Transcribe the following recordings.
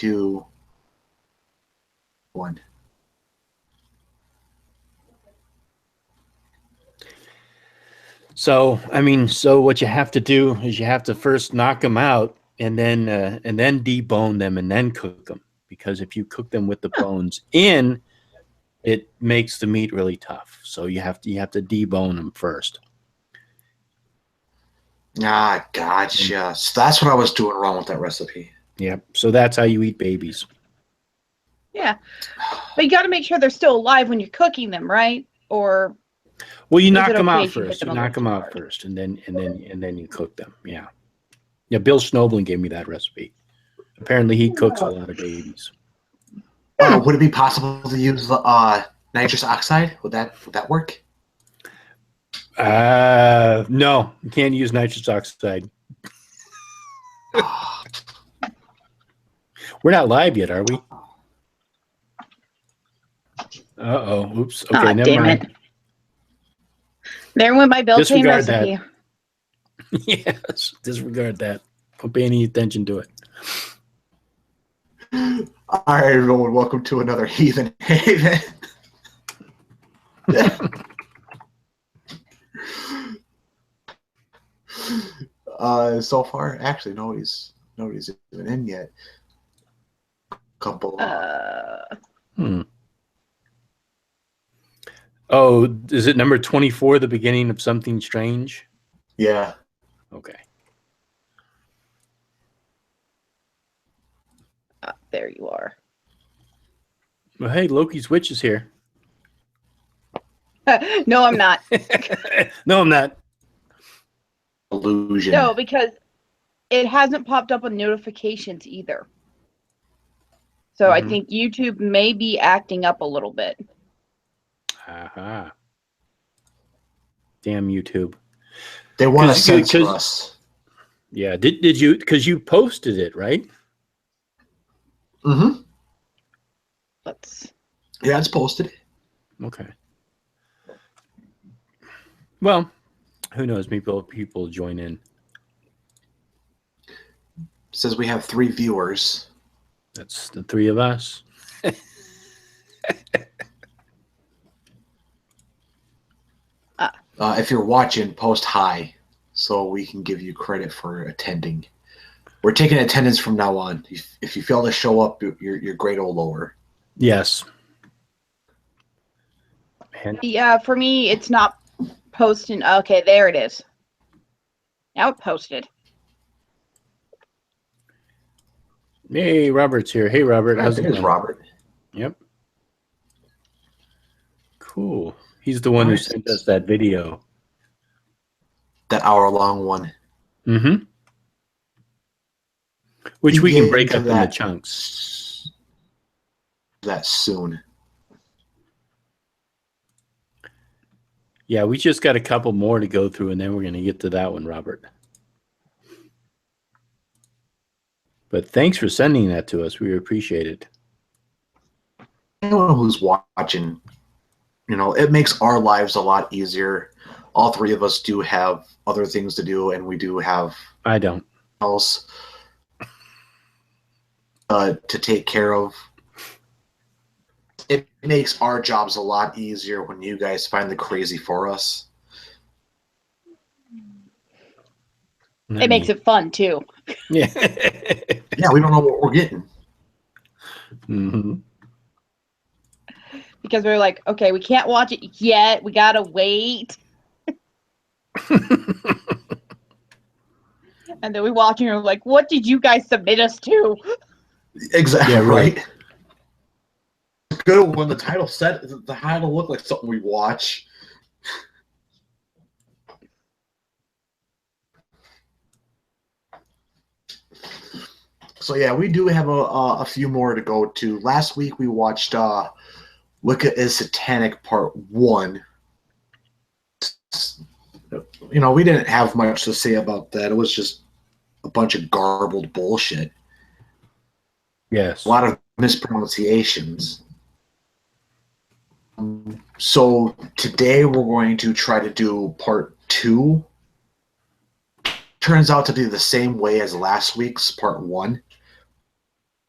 2, 1. So, I mean, so what you have to do is you have to first knock them out and then debone them and then cook them. Because if you cook them with the bones in, it makes the meat really tough. So you have to debone them first. Ah, gotcha. So that's what I was doing wrong with that recipe. Yep. So that's how you eat babies. Yeah. But you got to make sure they're still alive when you're cooking them, right? Or well, you is knock it them okay out if you hit first. them You a knock little them too out hard? first, and then you cook them. Yeah. Yeah. Bill Schnoebelen gave me that recipe. Apparently, he cooks a lot of babies. Would it be possible to use nitrous oxide? Would that work? No, you can't use nitrous oxide. We're not live yet, are we? Uh-oh. Oops. Okay, Aw, never damn mind. it. There went my Bill Chain Disregard recipe. that. Yes, disregard that. Don't pay any attention to it. All right, everyone, welcome to another Heathen Haven. So far, actually, nobody's even in yet. Couple. Oh, is it number 24, the beginning of Something Strange? Yeah. Okay. There you are. Well, hey, Loki's witch is here. No, I'm not. No, I'm not. Illusion. No, because it hasn't popped up on notifications either. So I think YouTube may be acting up a little bit. Aha. Damn YouTube. They want to censor us. Yeah. Did you, because you posted it, right? Mm-hmm. Yeah, it's posted. Okay. Well, who knows? Maybe people join in. Says we have 3 viewers. That's the 3 of us. If you're watching, post hi so we can give you credit for attending. We're taking attendance from now on. If you fail to show up, your grade will lower. Yes. Man. Yeah, for me, it's not posting. Okay, there it is. Now it posted. Hey, Robert's here. Hey, Robert. How's it going? Robert. Yep. Cool. He's the one who sent us that video. That hour-long one. Mm-hmm. Which we can break up into chunks. That soon. Yeah, we just got a couple more to go through, and then we're going to get to that one, Robert. But thanks for sending that to us. We appreciate it. Anyone who's watching, it makes our lives a lot easier. All 3 of us do have other things to do, and we do have. I don't. Else to take care of. It makes our jobs a lot easier when you guys find the crazy for us. It makes it fun too. Yeah. Yeah, we don't know what we're getting. Mm-hmm. Because we're like, okay, we can't watch it yet. We gotta wait. And then we watch and we're like, what did you guys submit us to? Exactly. Yeah, right. Good when the title looked like something we watch. So yeah, we do have a few more to go to. Last week we watched Wicca is Satanic Part 1. We didn't have much to say about that. It was just a bunch of garbled bullshit. Yes. A lot of mispronunciations. So today we're going to try to do Part 2. Turns out to be the same way as last week's Part 1.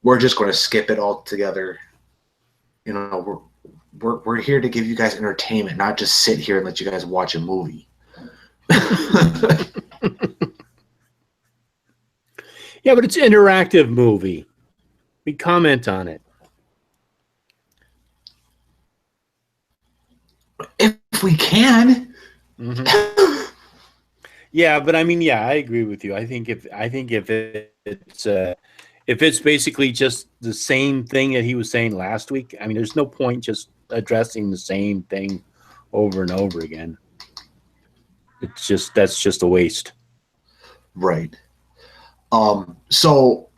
we're just going to skip it altogether. You know, we're here to give you guys entertainment, not just sit here and let you guys watch a movie. Yeah, but it's an interactive movie. We comment on it. If we can. Mm-hmm. Yeah, but I mean, yeah, I agree with you. I think if it's basically just the same thing that he was saying last week, I mean, there's no point just addressing the same thing over and over again. That's just a waste. Right. So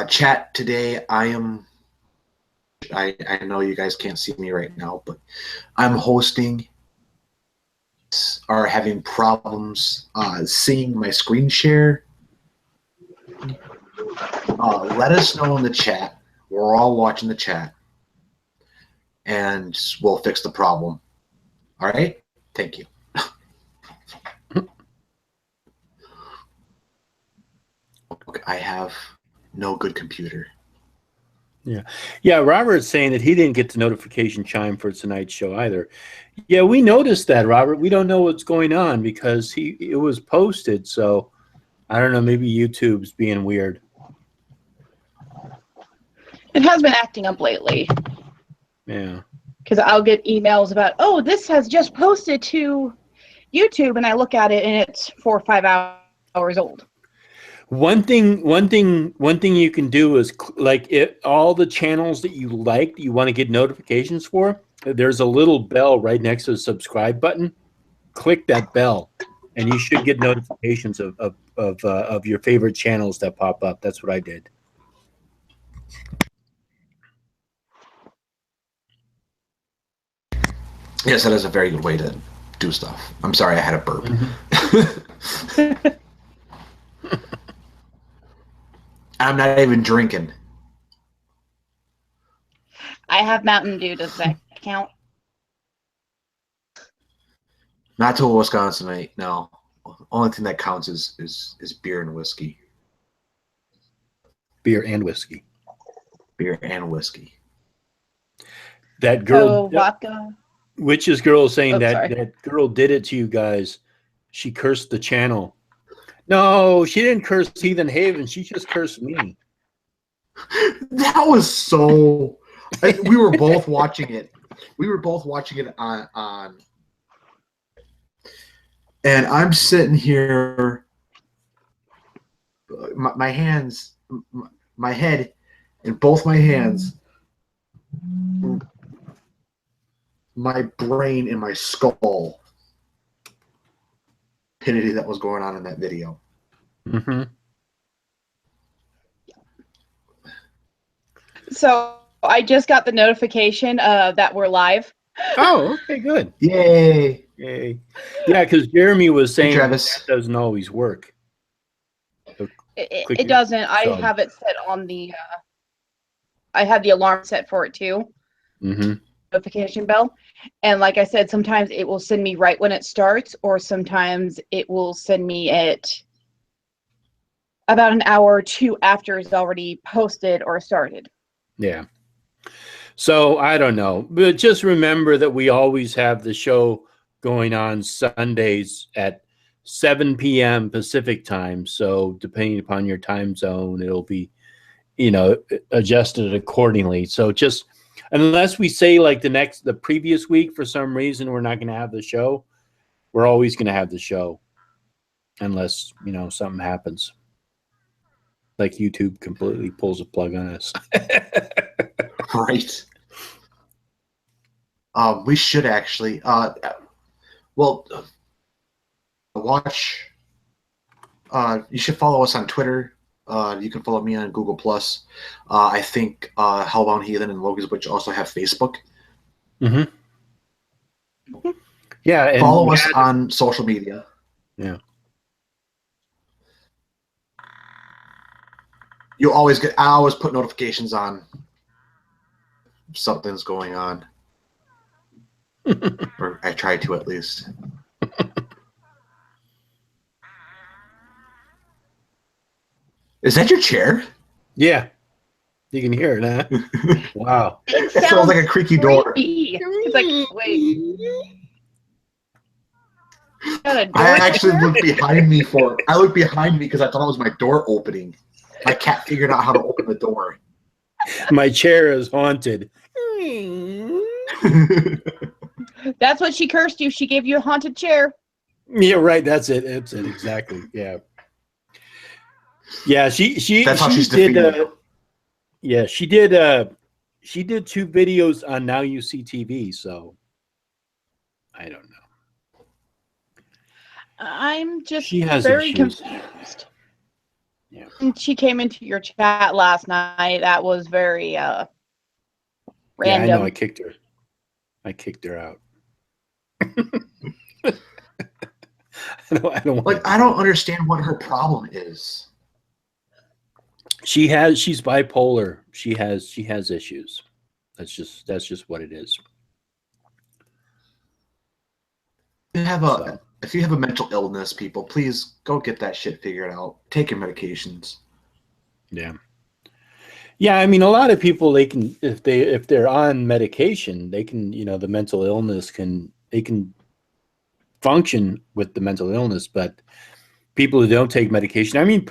chat today, I know you guys can't see me right now, but I'm hosting are having problems seeing my screen share. Let us know in the chat. We're all watching the chat, and we'll fix the problem. All right? Thank you. Okay, I have no good computer. Yeah. Robert's saying that he didn't get the notification chime for tonight's show either. Yeah, we noticed that, Robert. We don't know what's going on because it was posted. So I don't know. Maybe YouTube's being weird. It has been acting up lately. Yeah. Because I'll get emails about, oh, this has just posted to YouTube, and I look at it and it's 4 or 5 hours old. One thing you can do is all the channels that you like, that you want to get notifications for, there's a little bell right next to the subscribe button. Click that bell, and you should get notifications of your favorite channels that pop up. That's what I did. Yes, that is a very good way to do stuff. I'm sorry, I had a burp. Mm-hmm. I'm not even drinking. I have Mountain Dew. Does that count? Not to a Wisconsinite, no. Only thing that counts is beer and whiskey. Beer and whiskey. Beer and whiskey. That girl, vodka. Witch's girl is saying sorry. that girl did it to you guys. She cursed the channel. No, she didn't curse Heathen Haven. She just cursed me. That was so. We were both watching it. We were both watching it on. And I'm sitting here. My hands, my head, and both my hands. My brain and my skull. Stupidity that was going on in that video. Mm-hmm. So I just got the notification that we're live. Oh, okay, good. Yay! Yay! Yeah, because Jeremy was saying Travis. that doesn't always work. So it doesn't. I have it set on the. I have the alarm set for it too. Mm-hmm. Notification bell, and like I said, sometimes it will send me right when it starts, or sometimes it will send me it about an hour or two after it's already posted or started. Yeah. So I don't know, but just remember that we always have the show going on Sundays at 7 p.m. Pacific time. So depending upon your time zone, it'll be, adjusted accordingly. So just unless we say like the previous week, for some reason, we're not going to have the show, we're always going to have the show unless, something happens. Like YouTube completely pulls a plug on us. Right. We should actually. Watch. You should follow us on Twitter. You can follow me on Google Plus. I think Hellbound Heathen and Logan's Witch also have Facebook. Mm-hmm. Yeah, and follow us on social media. Yeah. I always put notifications on. Something's going on. Or I try to, at least. Is that your chair? Yeah. You can hear it, huh? Wow. It It sounds like a creaky door. creepy. It's like, wait, got a door I actually there? looked behind me for. I looked behind me because I thought it was my door opening. My cat figured out how to open the door. My chair is haunted. That's what she cursed you. She gave you a haunted chair. Yeah, right. That's it. That's it. Exactly. Yeah. Yeah. She. That's how she she's did. defeated. Yeah, she did. She did 2 videos on Now You See TV. So I don't know. I'm just She has very issues. confused. Yeah. And she came into your chat last night. That was very Yeah, random. I know. I kicked her. I kicked her out. I don't want Like, I don't understand what her problem is. She's bipolar. She has issues. That's just what it is. So, If you have a mental illness, people, please go get that shit figured out. Take your medications. yeah. Yeah, I mean, a lot of people, they can, if they're on medication, they can, the mental illness they can function with the mental illness, but people who don't take medication, I mean,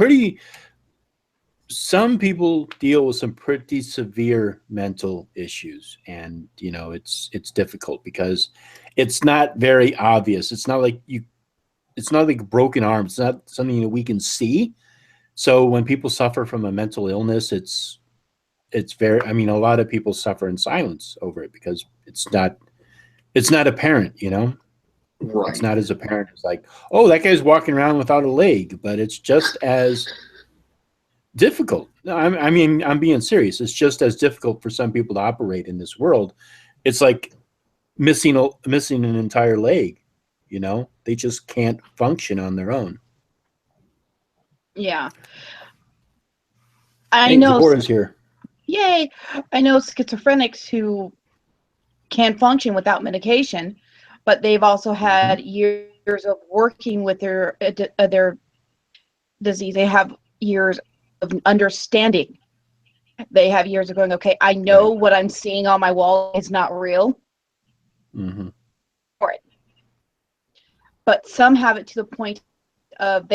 some people deal with some pretty severe mental issues, and it's difficult because it's not very obvious. It's not like a broken arm. It's not something that we can see. So when people suffer from a mental illness, it's very, I mean, a lot of people suffer in silence over it because it's not apparent, Right. It's not as apparent as like, oh, that guy's walking around without a leg, but it's just as difficult. No, I mean, I'm being serious. It's just as difficult for some people to operate in this world. It's like missing an entire leg, they just can't function on their own. Yeah. I Hey, know. Deborah's here. Yay. I know schizophrenics who can function without medication, but they've also had years of working with their disease. They have years of understanding. They have years of going, okay, I know what I'm seeing on my wall is not real. Mm-hmm. For it. But some have it to the point of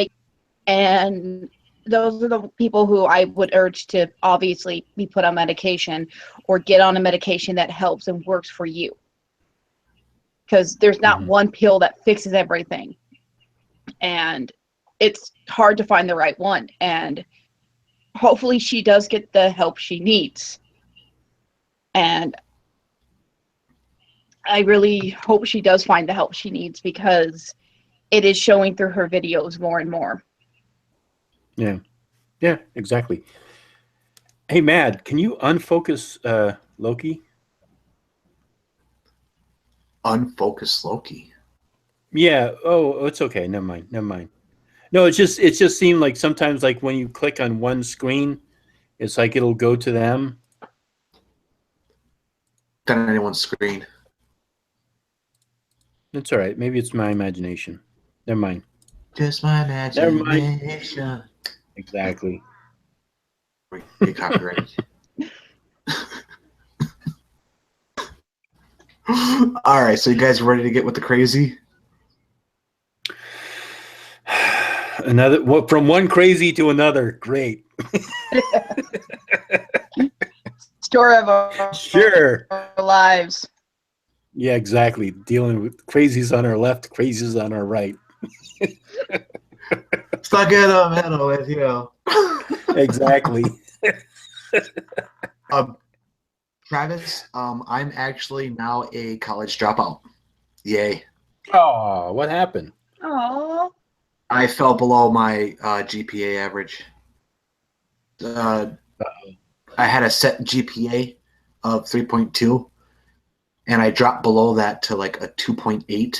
and those are the people who I would urge to obviously be put on medication or get on a medication that helps and works for you. Because there's not one pill that fixes everything. And it's hard to find the right one. And hopefully she does get the help she needs. And I really hope she does find the help she needs because it is showing through her videos more and more. Yeah. Yeah, exactly. Hey, Mad, can you unfocus Loki? Unfocus Loki. Yeah. Oh, it's okay. Never mind. No, it just seemed like sometimes, like when you click on one screen, it's like it'll go to them. On anyone's screen. It's all right. Maybe it's my imagination. Never mind. Just my imagination. Never mind. Exactly. We copyrighted. All right, so you guys ready to get with the crazy? From one crazy to another. Great. Story of our lives. Yeah, exactly. Dealing with crazies on our left, crazies on our right. Stuck in a middle with you. Exactly. Travis, I'm actually now a college dropout. Yay. Oh, what happened? Oh. I fell below my GPA average. I had a set GPA of 3.2, and I dropped below that to like a 2.8.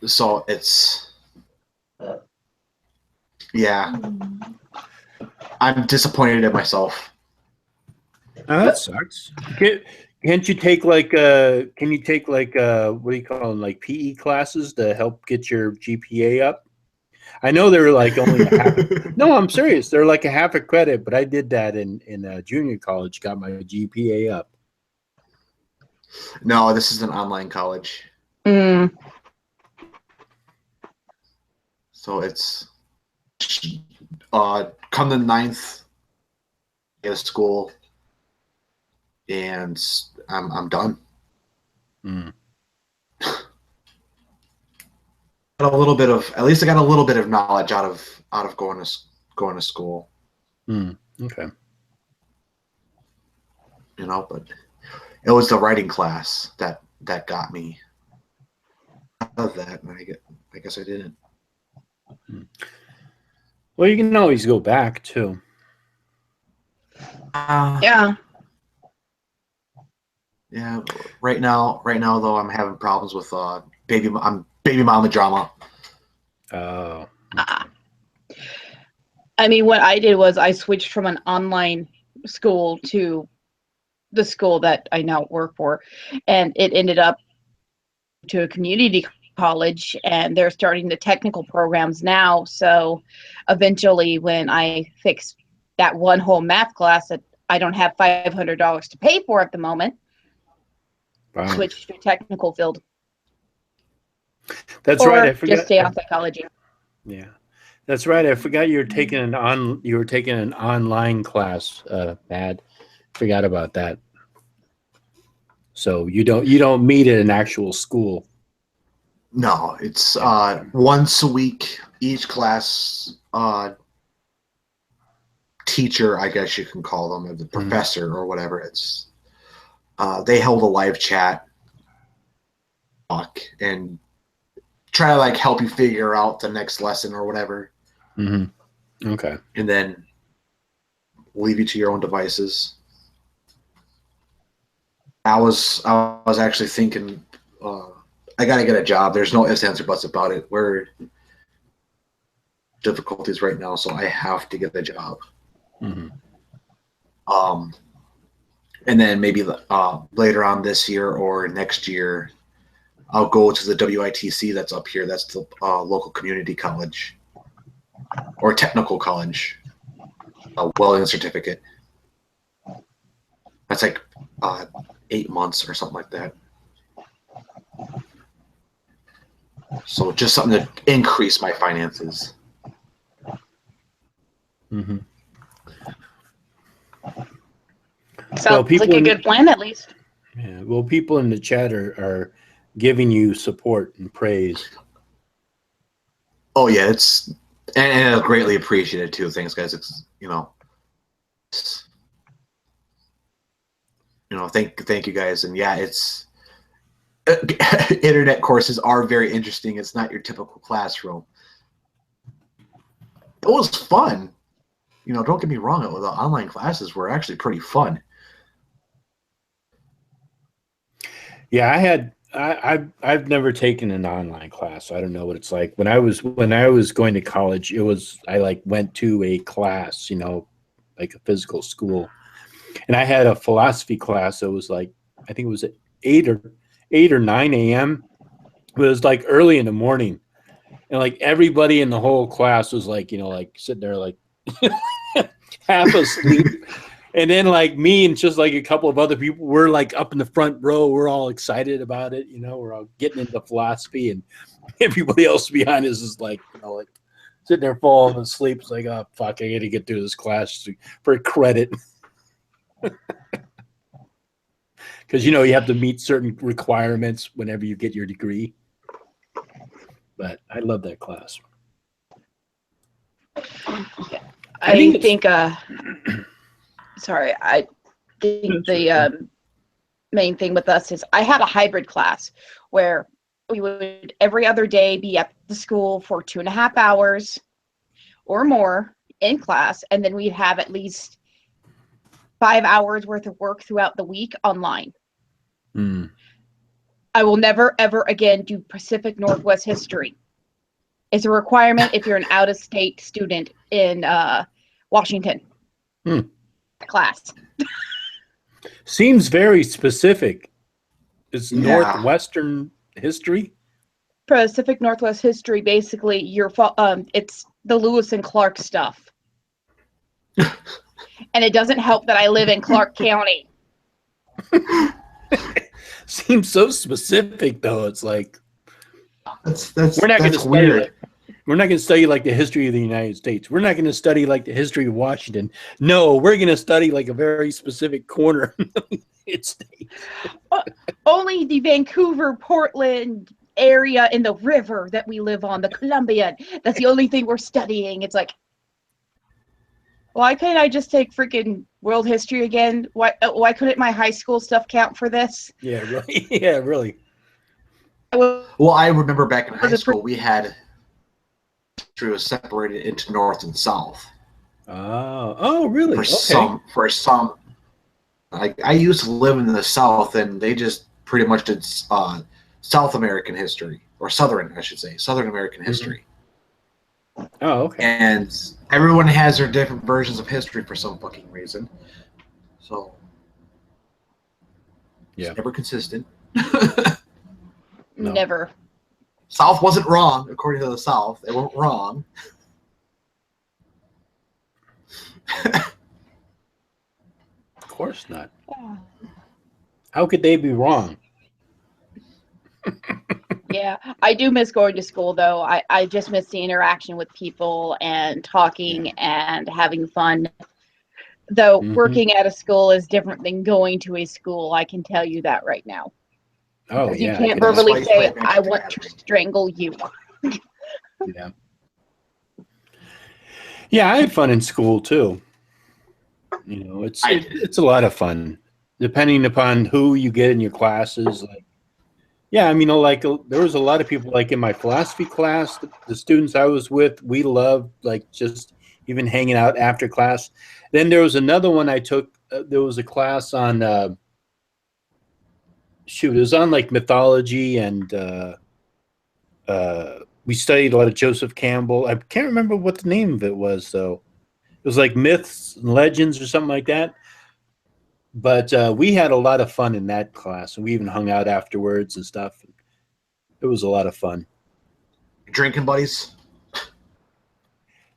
So it's yeah. I'm disappointed in myself. Oh, that sucks. Can't you take what do you call them, like PE classes to help get your GPA up? I know they're like only a half. No, I'm serious. They're like a half a credit, but I did that in junior college. Got my GPA up. No, this is an online college. Mm. So it's come the 9th day of school, and I'm done. Mm. Got a little bit of, at least I got a little bit of knowledge out of going to school. Mm. Okay. You know, but it was the writing class that got me out of that, and I guess I didn't. Well, you can always go back too. Yeah. Yeah. Right now though, I'm having problems with baby mama drama. Oh. I mean, what I did was I switched from an online school to the school that I now work for, and it ended up to a community college, and they're starting the technical programs now. So eventually, when I fix that one whole math class that I don't have $500 to pay for at the moment, Wow. switch to technical field. That's or right. I forgot. just stay on psychology. Yeah, that's right. I forgot you were taking an online class. Bad. Forgot about that. So you don't meet at an actual school. No, it's once a week. Each class teacher, I guess you can call them, or the professor or whatever. It's they hold a live chat talk and try to like help you figure out the next lesson or whatever. Mm-hmm. Okay. And then leave you to your own devices. I was actually thinking I gotta get a job. There's no ifs, ands, or buts about it. We're difficulties right now, so I have to get a job. Mm-hmm. And then maybe later on this year or next year, I'll go to the WITC that's up here. That's the local community college or technical college, a welding certificate. That's like 8 months or something like that. So just something to increase my finances. Mm-hmm. Sounds like a good plan, at least. Yeah. Well, people in the chat are giving you support and praise. Oh yeah, it's and I greatly appreciate it too. Thanks, guys. It's thank you guys, and yeah, it's internet courses are very interesting. It's not your typical classroom. It was fun. Don't get me wrong. The online classes were actually pretty fun. Yeah, I've never taken an online class. So I don't know what it's like. When I was going to college, I went to a class, like a physical school, and I had a philosophy class. So it was like, I think it was at 8 or 9 a.m. It was like early in the morning, and like everybody in the whole class was like, like sitting there like half asleep. And then like me and just like a couple of other people, we're like up in the front row. We're all excited about it. We're all getting into philosophy, and everybody else behind us is like, like sitting there falling asleep. It's like, oh, fuck, I got to get through this class for credit. Because, you have to meet certain requirements whenever you get your degree. But I love that class. I think sorry, I think the main thing with us is I had a hybrid class where we would every other day be at the school for 2.5 hours or more in class, and then we'd have at least 5 hours worth of work throughout the week online. Mm. I will never, ever again do Pacific Northwest history. It's a requirement if you're an out-of-state student in Washington. Class. Seems very specific. It's Northwestern history. Pacific Northwest history, basically, it's the Lewis and Clark stuff. And it doesn't help that I live in Clark County. Seems so specific, though. It's like That's we're not going to that's study. weird. We're not going to study like the history of the United States. We're not going to study like the history of Washington. No, we're going to study like a very specific corner of the United States. Only the Vancouver, Portland area in the river that we live on, the Columbia. That's the only thing we're studying. It's like, why can't I just take freaking world history again? Why couldn't my high school stuff count for this? Yeah, really. Yeah, really. Well, I remember back in high school, we had history was separated into North and South. Oh, really? For some, like I used to live in the South, and they just pretty much did South American history, or Southern, I should say, Southern American history. Oh, okay. And everyone has their different versions of history for some fucking reason. So, Yeah. it's never consistent. No. Never. South wasn't wrong, according to the South. They weren't wrong. Of course not. How could they be wrong? Yeah, I do miss going to school, though. I just miss the interaction with people and talking and having fun. Though working at a school is different than going to a school, I can tell you that right now. Oh, Because yeah. you can't That's verbally why you say, play I Magic want the to Gathering. strangle you. Yeah. Yeah, I had fun in school too. You know, it's a lot of fun, depending upon who you get in your classes. Like, yeah, I mean, like there was a lot of people like in my philosophy class. The students I was with, we loved like just even hanging out after class. Then there was another one I took. There was a class on it was on like mythology, and we studied a lot of Joseph Campbell. I can't remember what the name of it was, though. It was like myths and legends or something like that. But we had a lot of fun in that class, and we even hung out afterwards and stuff. It was a lot of fun. Drinking buddies.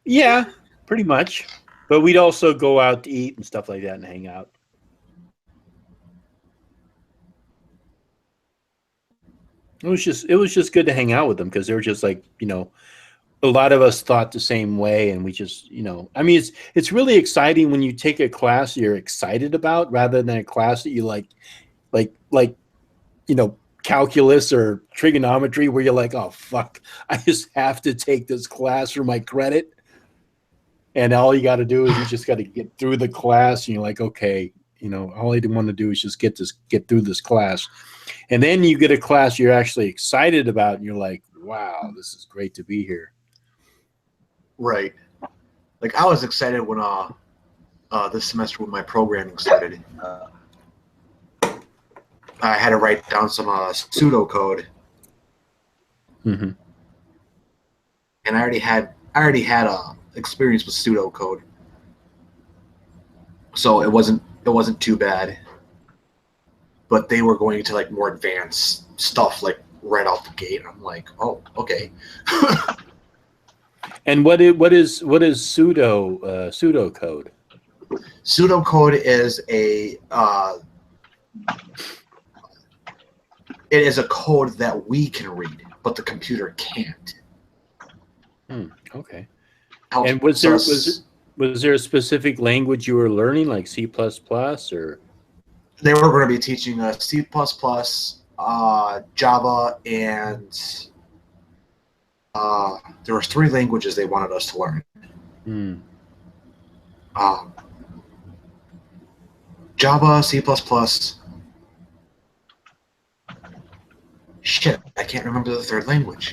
Yeah, pretty much. But we'd also go out to eat and stuff like that and hang out. It was just good to hang out with them because they were just like, you know, a lot of us thought the same way, and we just, you know, I mean, it's really exciting when you take a class you're excited about rather than a class that you like, you know, calculus or trigonometry where you're like, oh fuck, I just have to take this class for my credit, and all you got to do is you just got to get through the class, and you're like, okay, you know, all I want to do is just get through this class, and then you get a class you're actually excited about, and you're like, wow, this is great to be here. Right. Like I was excited when this semester when my programming started. I had to write down some pseudocode, Mm-hmm. and I already had experience with pseudocode, so it wasn't too bad. But they were going to like more advanced stuff like right off the gate. I'm like, oh, okay. And what is pseudocode? Pseudocode is it is a code that we can read, but the computer can't. Okay. Helps And was there a specific language you were learning, like C++ or? They were going to be teaching us C++, Java, and there were 3 languages they wanted us to learn. Java, C++. Shit, I can't remember the 3rd language.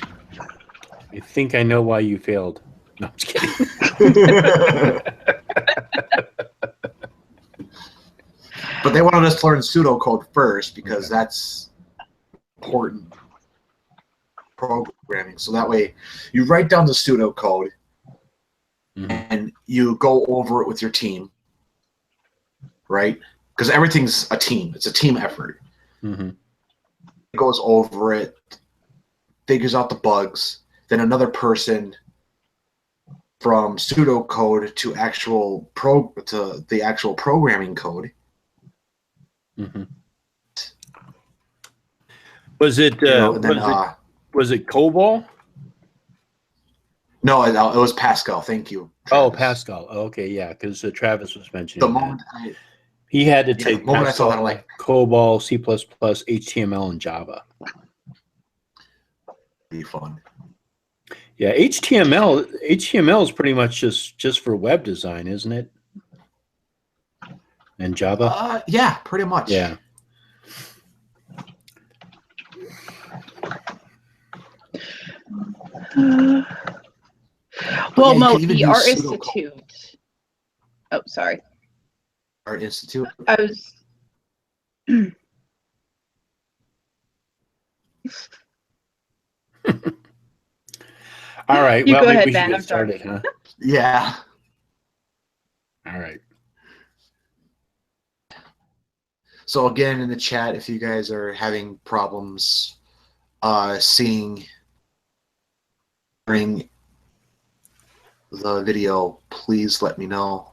I think I know why you failed. No, I'm just kidding. But they wanted us to learn pseudocode first because that's important programming. So that way you write down the pseudocode and you go over it with your team, right? Because everything's a team. It's a team effort. Mm-hmm. It goes over it. figures out the bugs, then another person from pseudocode to the actual programming code. Mm-hmm. Was it was it COBOL? No, it was Pascal. Thank you, Oh, Travis. Pascal. Okay, yeah, because Travis was mentioning The moment he had to take the moment Pascal, I saw that, I'm like, COBOL, C++, HTML, and Java. be fun. Yeah, HTML is pretty much just for web design, isn't it? And Java. Yeah, pretty much. Yeah. Well, yeah, Mo, you can even the use Art pseudocode. Institute. Oh, sorry. Art Institute. I was. All right. You Well, go maybe ahead, we should Ben. get I'm sorry. started, huh? Yeah. All right. So again, in the chat, if you guys are having problems seeing during the video, please let me know.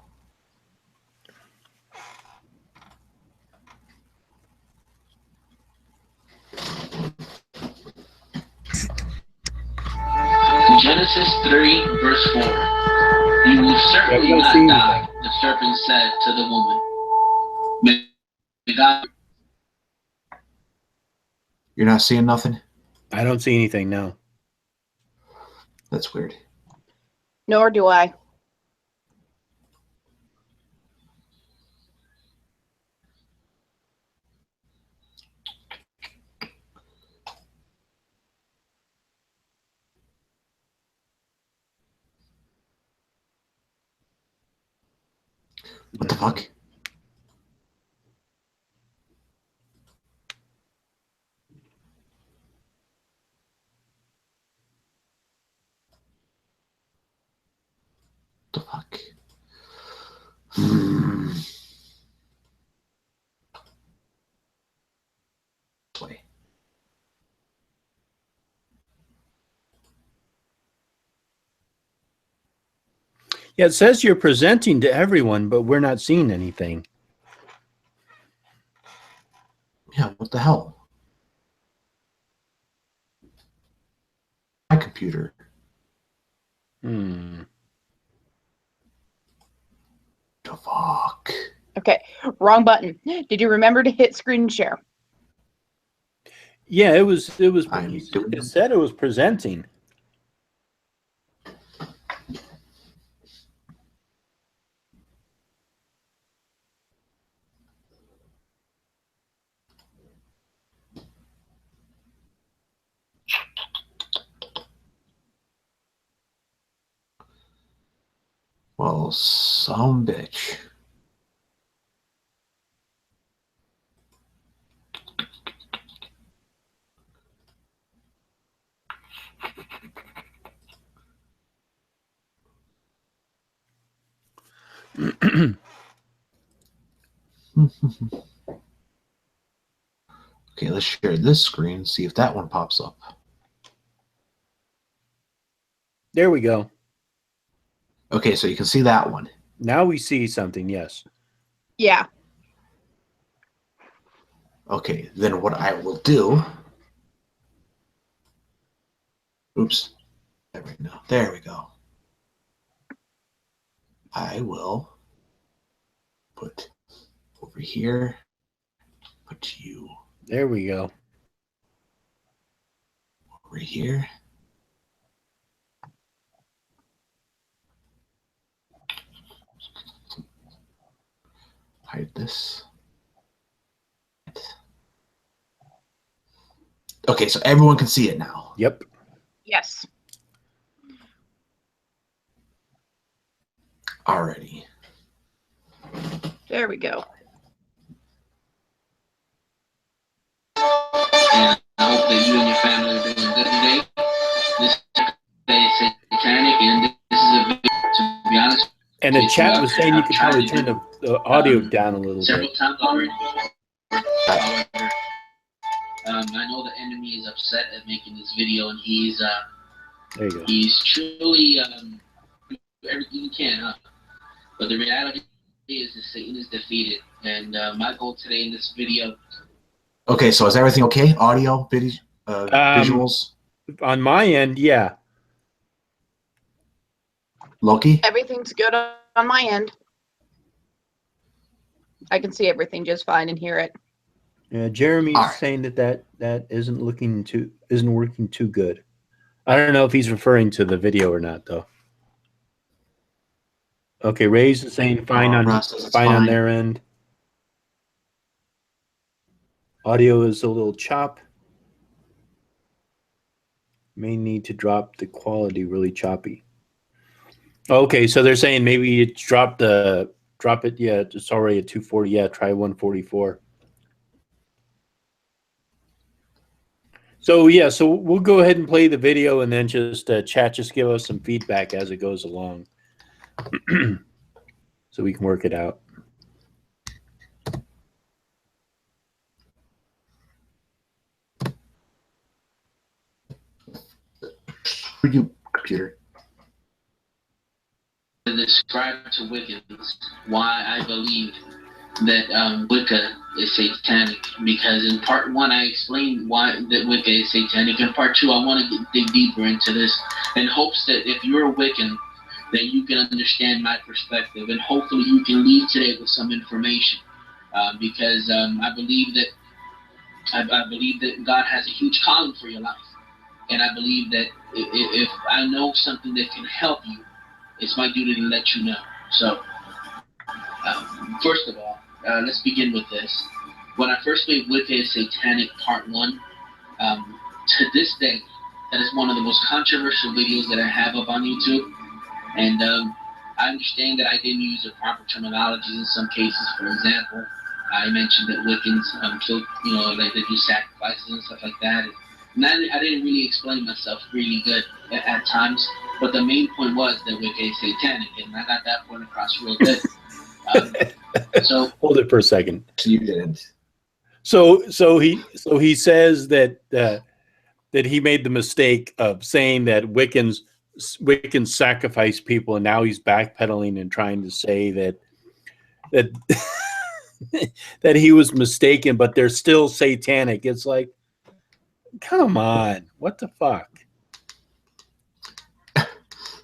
Genesis 3, verse 4. You will certainly not die, the serpent said to the woman. May God. You're not seeing nothing? I don't see anything now. That's weird. Nor do I. What the fuck? The fuck? Wait. Yeah, it says you're presenting to everyone, but we're not seeing anything. Yeah, what the hell? My computer. Hmm. The fuck? Okay, wrong button. Did you remember to hit screen share? Yeah, it was. I'm doing It said it was presenting. Well, some bitch. Okay, let's share this screen, see if that one pops up. There we go. Okay, so you can see that one. Now we see something. Yes. Yeah. Okay, then what I will do. Oops. There we go. There we go. I will put over here. Put you There we go. over here. Hide this. Okay, so everyone can see it now. Yep. Yes. Alrighty. There we go. And I hope that you and your family are doing good today. This day is satanic, and this is a video, to be honest. And the chat was saying you could probably turn the audio down a little Several bit. times already. However, I know the enemy is upset at making this video, and he's There you go. he's truly doing everything he can. But the reality is that Satan is defeated, and my goal today in this video. Okay, so is everything okay? Audio, video, visuals? On my end, yeah. Loki? Everything's good on my end. I can see everything just fine and hear it. Yeah, Jeremy's All right. saying that isn't working too good. I don't know if he's referring to the video or not, though. Okay, Ray's is saying fine on Russ says it's fine on fine. their end. Audio is a little chop. May need to drop the quality really choppy. Okay, so they're saying maybe you drop it. Yeah, it's already at 240. Yeah, try 144. So yeah, so we'll go ahead and play the video and then just chat. Just give us some feedback as it goes along, so we can work it out. For you, computer. To describe to Wiccans why I believe that Wicca is satanic, because in part 1 I explained why that Wicca is satanic. In part 2 I want to dig deeper into this in hopes that if you're a Wiccan that you can understand my perspective, and hopefully you can leave today with some information, because I believe that God has a huge calling for your life, and I believe that if I know something that can help you, it's my duty to let you know. So, first of all, let's begin with this. When I first made Wicca is Satanic Part 1, to this day, that is one of the most controversial videos that I have up on YouTube. And I understand that I didn't use the proper terminology in some cases. For example, I mentioned that Wiccans kill, like they do sacrifices and stuff like that. And I didn't really explain myself really good at times. But the main point was that Wicca is satanic, and I got that point across real good. So hold it for a second. You didn't. So he says that he made the mistake of saying that Wiccans sacrifice people, and now he's backpedaling and trying to say that that he was mistaken, but they're still satanic. It's like, come on, what the fuck?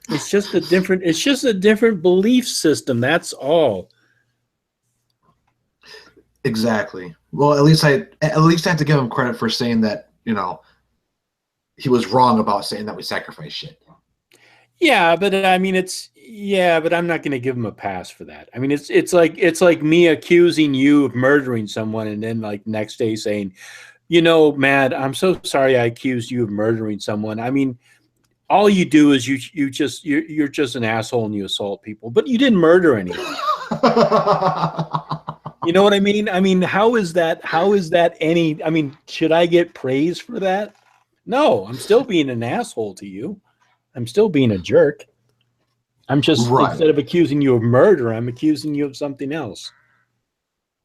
It's just a different belief system. That's all. Exactly. Well, at least I have to give him credit for saying that, he was wrong about saying that we sacrifice shit. Yeah, but I mean, but I'm not going to give him a pass for that. I mean, it's like me accusing you of murdering someone, and then like next day saying, Matt, I'm so sorry I accused you of murdering someone. I mean, all you do is you're just an asshole and you assault people, but you didn't murder anyone. You know what I mean? I mean, how is that any? I mean, should I get praise for that? No, I'm still being an asshole to you. I'm still being a jerk. I'm just, instead of accusing you of murder, I'm accusing you of something else.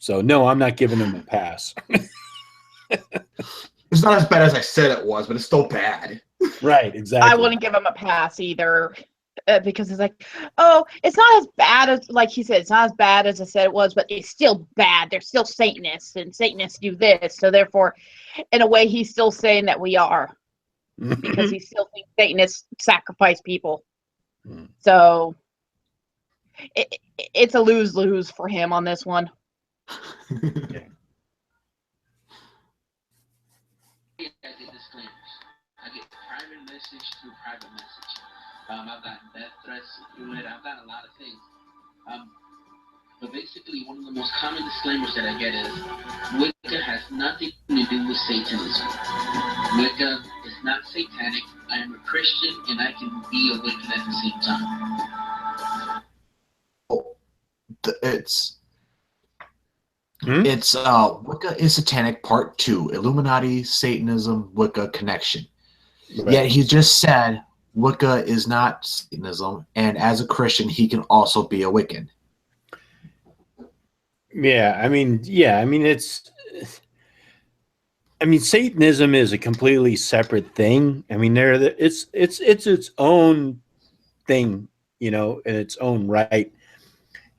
So no, I'm not giving him a pass. It's not as bad as I said it was, but it's still bad. Right, exactly. I wouldn't give him a pass either, because it's like, oh, it's not as bad as, like he said, it's not as bad as I said it was, but it's still bad. They're still Satanists, and Satanists do this. So therefore, in a way, he's still saying that we are, because he still thinks Satanists sacrifice people. So it's a lose-lose for him on this one. Okay. I get disclaimers. I get private message through private message. I've got death threats through it. I've got a lot of things. But basically, one of the most common disclaimers that I get is Wicca has nothing to do with Satanism. Wicca is not satanic. I am a Christian, and I can be a Wiccan at the same time. It's Wicca is Satanic Part 2, Illuminati, Satanism, Wicca connection. Right. Yet he just said Wicca is not Satanism, and as a Christian, he can also be a Wiccan. Yeah, I mean, it's. I mean, Satanism is a completely separate thing. I mean, it's its own thing, you know, in its own right.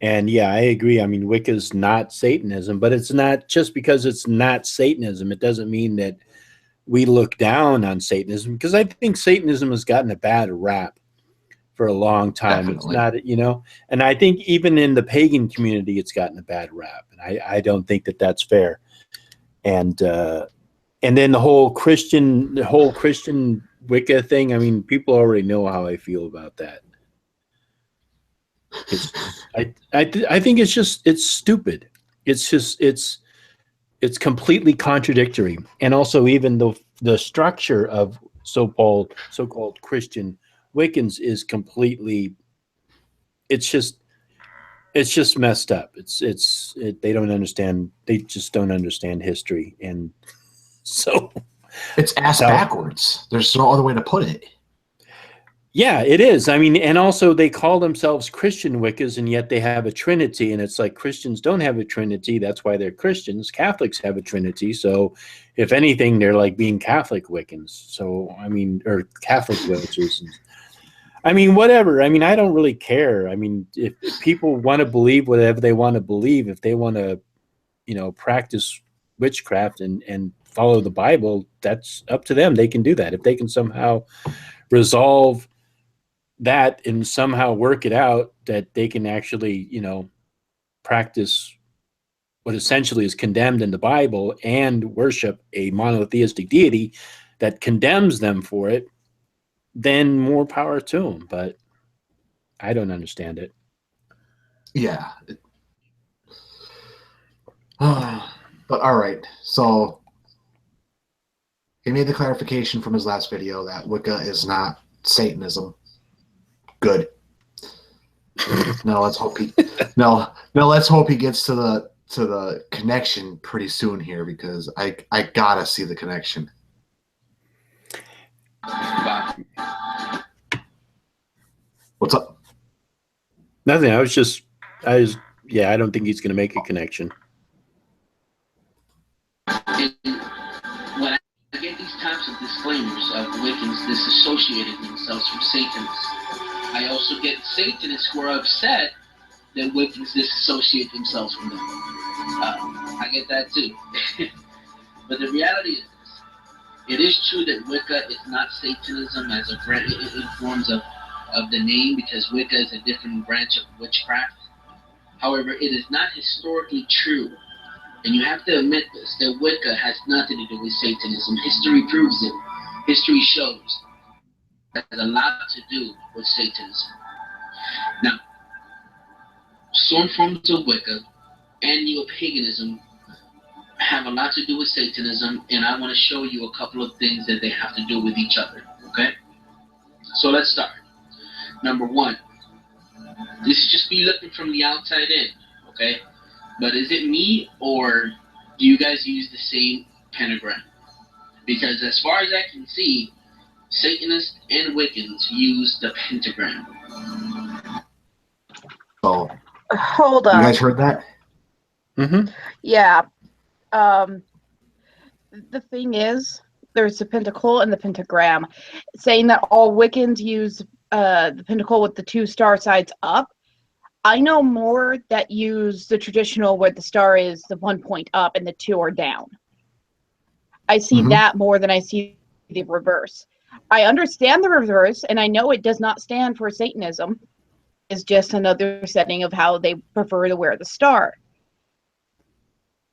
And yeah, I agree. I mean, Wicca's not Satanism, but it's not just because it's not Satanism. It doesn't mean that we look down on Satanism, because I think Satanism has gotten a bad rap for a long time. Definitely. It's not, you know, and I think even in the pagan community, it's gotten a bad rap. And I don't think that that's fair. And then the whole Christian Wicca thing. I mean, people already know how I feel about that. I think it's stupid. It's completely contradictory, and also even the structure of so-called Christian Wiccans is completely. It's just messed up. They don't understand. They just don't understand history, and so it's ass backwards. There's no other way to put it. Yeah, it is. I mean, and also they call themselves Christian Wiccas, and yet they have a Trinity, and it's like Christians don't have a Trinity. That's why they're Christians. Catholics have a Trinity. So if anything, they're like being Catholic Wiccans. So, I mean, or Catholic witches. I mean, whatever. I mean, I don't really care. I mean, if people want to believe whatever they want to believe, if they want to, you know, practice witchcraft and follow the Bible, that's up to them. They can do that. If they can somehow resolve that and somehow work it out that they can actually, you know, practice what essentially is condemned in the Bible and worship a monotheistic deity that condemns them for it, then more power to them. But I don't understand it. Yeah. But all right. So he made the clarification from his last video that Wicca is not Satanism. Good. Now let's hope he let's hope he gets to the connection pretty soon here, because I gotta see the connection. What's up? Nothing. I don't think he's gonna make a connection. When I get these types of disclaimers of Wiccans disassociating themselves from Satanists, I also get Satanists who are upset that Wiccans disassociate themselves from them. I get that too. But the reality is this. It is true that Wicca is not Satanism as a branch in forms of the name, because Wicca is a different branch of witchcraft. However, it is not historically true. And you have to admit this, that Wicca has nothing to do with Satanism. History proves it. History shows that has a lot to do with Satanism. Now, some forms of Wicca and neo-paganism have a lot to do with Satanism, and I want to show you a couple of things that they have to do with each other, okay? So let's start. Number one, this is just me looking from the outside in, okay? But is it me, or do you guys use the same pentagram? Because as far as I can see, Satanists and Wiccans use the pentagram. So, hold on. you guys heard that? Mm-hmm. Yeah. The thing is, there's the pentacle and the pentagram. Saying that all Wiccans use the pentacle with the two star sides up. I know more that use the traditional where the star is the 1 point up and the two are down. I see that more than I see the reverse. I understand the reverse, and I know it does not stand for Satanism. It's just another setting of how they prefer to wear the star.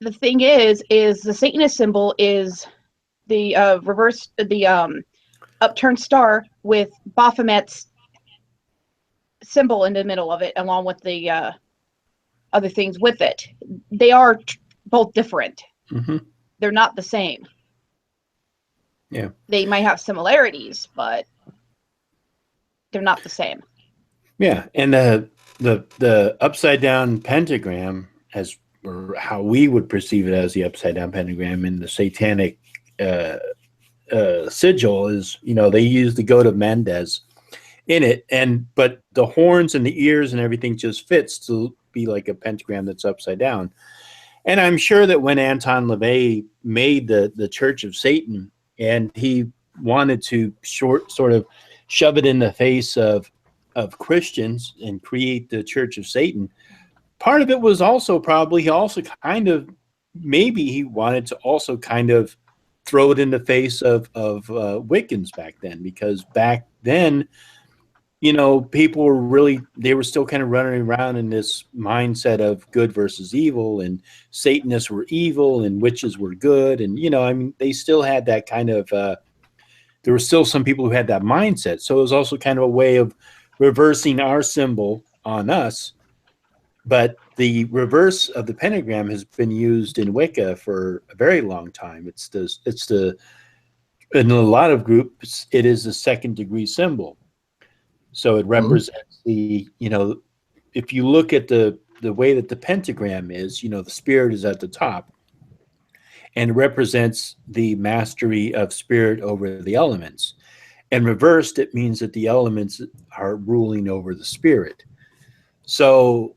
The thing is the Satanist symbol is the upturned star with Baphomet's symbol in the middle of it, along with the other things with it. They are both different. Mm-hmm. They're not the same. Yeah. They might have similarities, but they're not the same. Yeah, and the upside down pentagram, as or how we would perceive it as the upside down pentagram in the satanic sigil, is, you know, they use the goat of Mendes in it, but the horns and the ears and everything just fits to be like a pentagram that's upside down. And I'm sure that when Anton LaVey made the Church of Satan, and he wanted to sort of shove it in the face of Christians and create the Church of Satan, part of it was also probably he also kind of maybe he wanted to also kind of throw it in the face of Wiccans back then, because back then, you know, people were really, they were still kind of running around in this mindset of good versus evil, and Satanists were evil and witches were good. And, you know, I mean, they still had that kind of, there were still some people who had that mindset. So it was also kind of a way of reversing our symbol on us. But the reverse of the pentagram has been used in Wicca for a very long time. It's in a lot of groups, it is a second degree symbol. So it represents the, you know, if you look at the way that the pentagram is, you know, the spirit is at the top, and represents the mastery of spirit over the elements. And reversed, it means that the elements are ruling over the spirit. So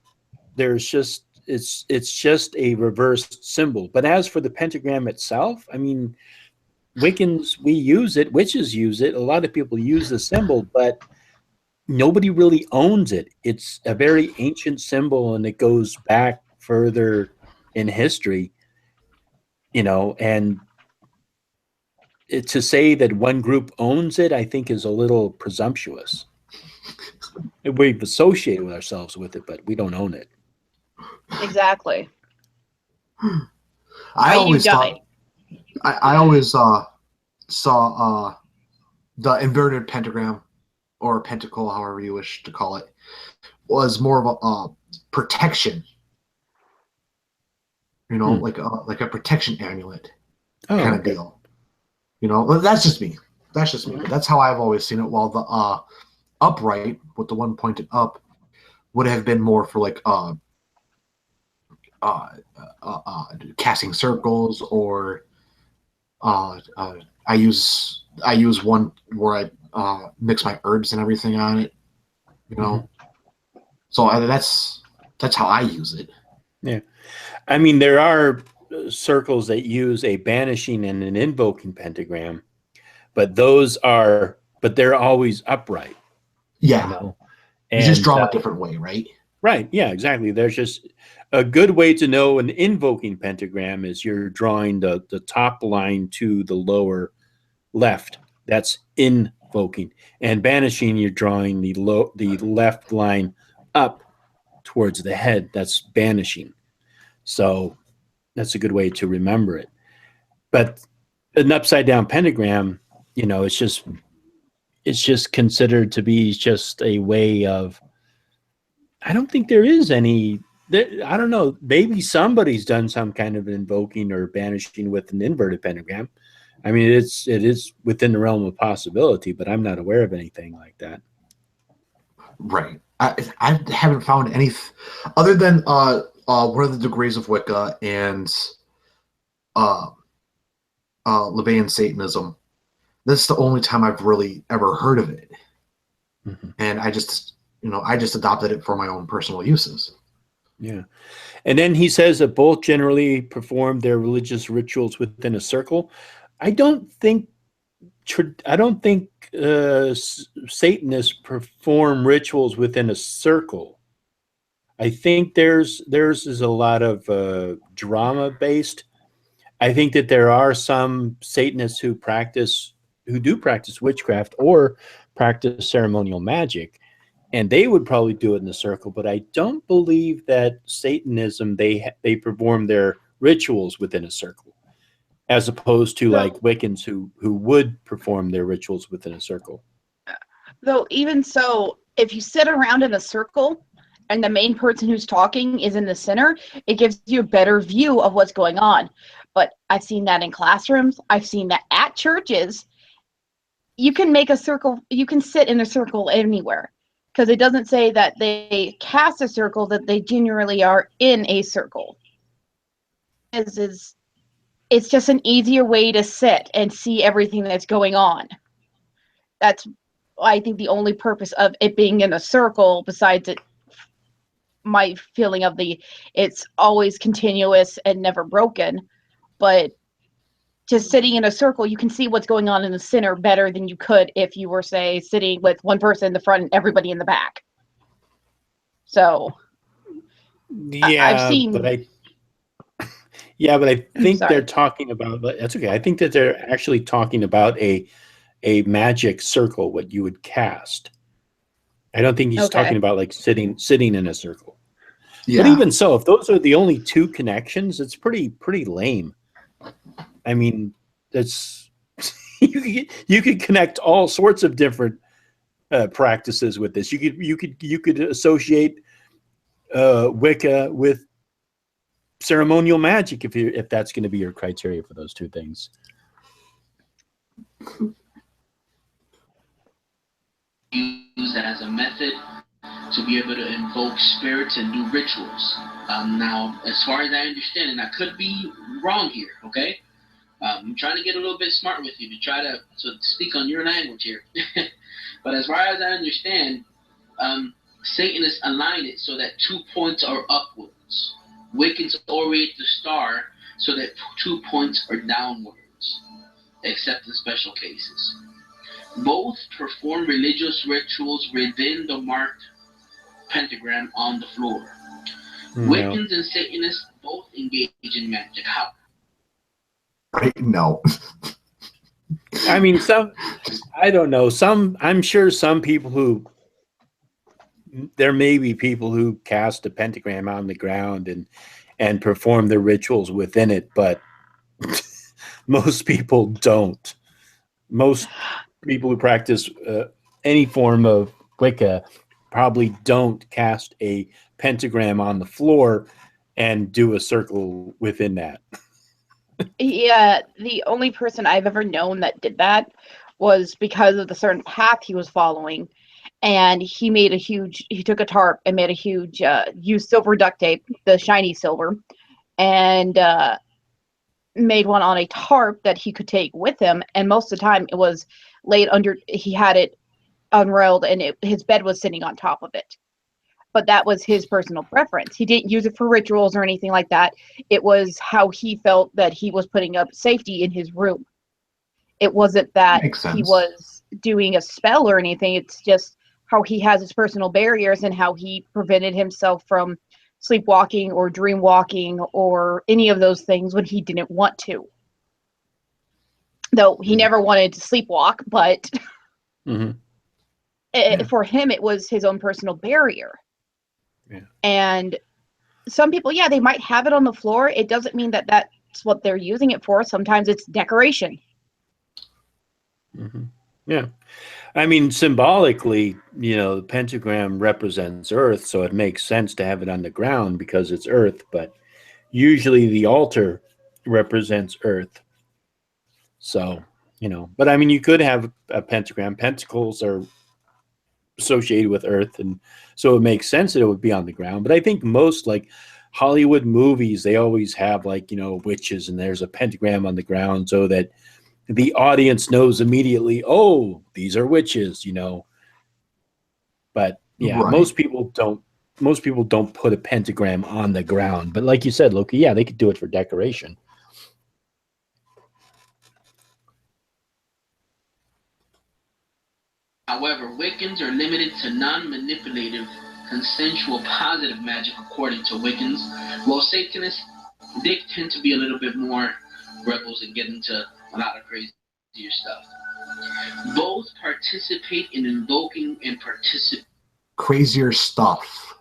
there's just, it's just a reversed symbol. But as for the pentagram itself, I mean, Wiccans, we use it, witches use it, a lot of people use the symbol, but nobody really owns it. It's a very ancient symbol, and it goes back further in history, you know, and to say that one group owns it, I think is a little presumptuous. We've associated with ourselves with it, but we don't own it. Exactly. I always thought, I always saw the inverted pentagram, or pentacle, however you wish to call it, was more of a protection. You know, like a protection amulet kind of deal. You know, that's just me. That's just me. But that's how I've always seen it. While the upright, with the one pointed up, would have been more for like casting circles, or I use one where I mix my herbs and everything on it, you know. So that's how I use it. Yeah, I mean, there are circles that use a banishing and an invoking pentagram, but they're always upright. Yeah, you know? And you just draw them a different way, right? Right. Yeah, exactly. There's just a good way to know an invoking pentagram is you're drawing the top line to the lower left. That's invoking. And banishing, you're drawing the left line up towards the head. That's banishing. So that's a good way to remember it. But an upside down pentagram, you know, it's just considered to be just a way of, I don't think there is any, I don't know, maybe somebody's done some kind of invoking or banishing with an inverted pentagram. I mean, it is within the realm of possibility, but I'm not aware of anything like that. Right. I haven't found any other than What Are the Degrees of Wicca and LaVeyan Satanism. This is the only time I've really ever heard of it. And I just adopted it for my own personal uses. Yeah. And then he says that both generally perform their religious rituals within a circle. I don't think Satanists perform rituals within a circle. I think theirs is a lot of drama based. I think that there are some Satanists who do practice witchcraft or practice ceremonial magic, and they would probably do it in the circle. But I don't believe that Satanism they perform their rituals within a circle, as opposed to like Wiccans who would perform their rituals within a circle. Though even so, if you sit around in a circle and the main person who's talking is in the center, it gives you a better view of what's going on. But I've seen that in classrooms. I've seen that at churches. You can make a circle. You can sit in a circle anywhere, because it doesn't say that they cast a circle, that they generally are in a circle. It's just an easier way to sit and see everything that's going on. That's, I think, the only purpose of it being in a circle, besides it my feeling of it's always continuous and never broken. But just sitting in a circle, you can see what's going on in the center better than you could if you were, say, sitting with one person in the front and everybody in the back. So Yeah, I've seen. but I think Sorry. they're talking about. But that's okay. I think that they're actually talking about a magic circle, what you would cast. I don't think he's talking about like sitting in a circle. Yeah. But even so, if those are the only two connections, it's pretty lame. I mean, that's you could connect all sorts of different practices with this. You could associate Wicca with ceremonial magic if that's going to be your criteria for those two things. Use as a method to be able to invoke spirits and do rituals. Now, as far as I understand, and I could be wrong here, okay? I'm trying to get a little bit smart with you to try to speak on your language here. But as far as I understand, Satanists align it so that 2 points are upwards. Wiccans orient the star so that 2 points are downwards, except in special cases. Both perform religious rituals within the marked pentagram on the floor. No. Wiccans and Satanists both engage in magic. How? No. I mean, I don't know. I'm sure some people there may be people who cast a pentagram on the ground and perform their rituals within it, but most people don't. Most people who practice any form of Wicca probably don't cast a pentagram on the floor and do a circle within that. Yeah, the only person I've ever known that did that was because of the certain path he was following. And he took a tarp and made a huge, used silver duct tape, the shiny silver, and made one on a tarp that he could take with him. And most of the time it was laid under, he had it unrailed and his bed was sitting on top of it. But that was his personal preference. He didn't use it for rituals or anything like that. It was how he felt that he was putting up safety in his room. It wasn't that he was doing a spell or anything. It's just how he has his personal barriers and how he prevented himself from sleepwalking or dream walking or any of those things when he didn't want to. Though he never wanted to sleepwalk, but for him, it was his own personal barrier. Yeah. And some people, they might have it on the floor. It doesn't mean that that's what they're using it for. Sometimes it's decoration. Yeah. I mean, symbolically, the pentagram represents Earth, so it makes sense to have it on the ground because it's Earth, but usually the altar represents Earth. So, but I mean, you could have a pentagram. Pentacles are associated with Earth, and so it makes sense that it would be on the ground. But I think most like Hollywood movies, they always have witches, and there's a pentagram on the ground so that the audience knows immediately, oh, these are witches, But yeah, Right. most people don't put a pentagram on the ground. But like you said, Loki, they could do it for decoration. However, Wiccans are limited to non-manipulative, consensual, positive magic according to Wiccans, while Satanists, they tend to be a little bit more rebels and get into a lot of crazier stuff. Both participate in invoking and crazier stuff.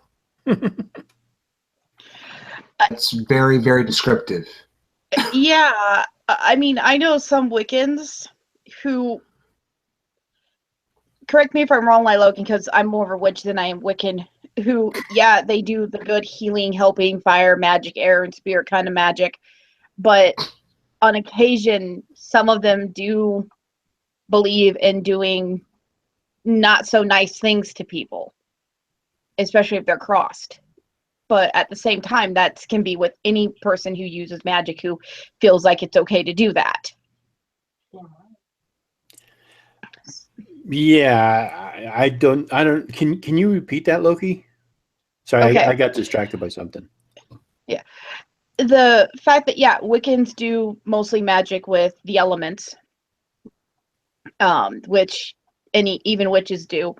That's very, very descriptive. Yeah, I mean, I know some Wiccans who, correct me if I'm wrong, Logan, because I'm more of a witch than I am Wiccan, who, they do the good healing, helping, fire, magic, air, and spirit kind of magic. But on occasion, some of them do believe in doing not so nice things to people, especially if they're crossed. But at the same time, that can be with any person who uses magic who feels like it's okay to do that. Yeah, I don't. Can you repeat that, Loki? Sorry, Okay. I got distracted by something. The fact that Wiccans do mostly magic with the elements, which even witches do.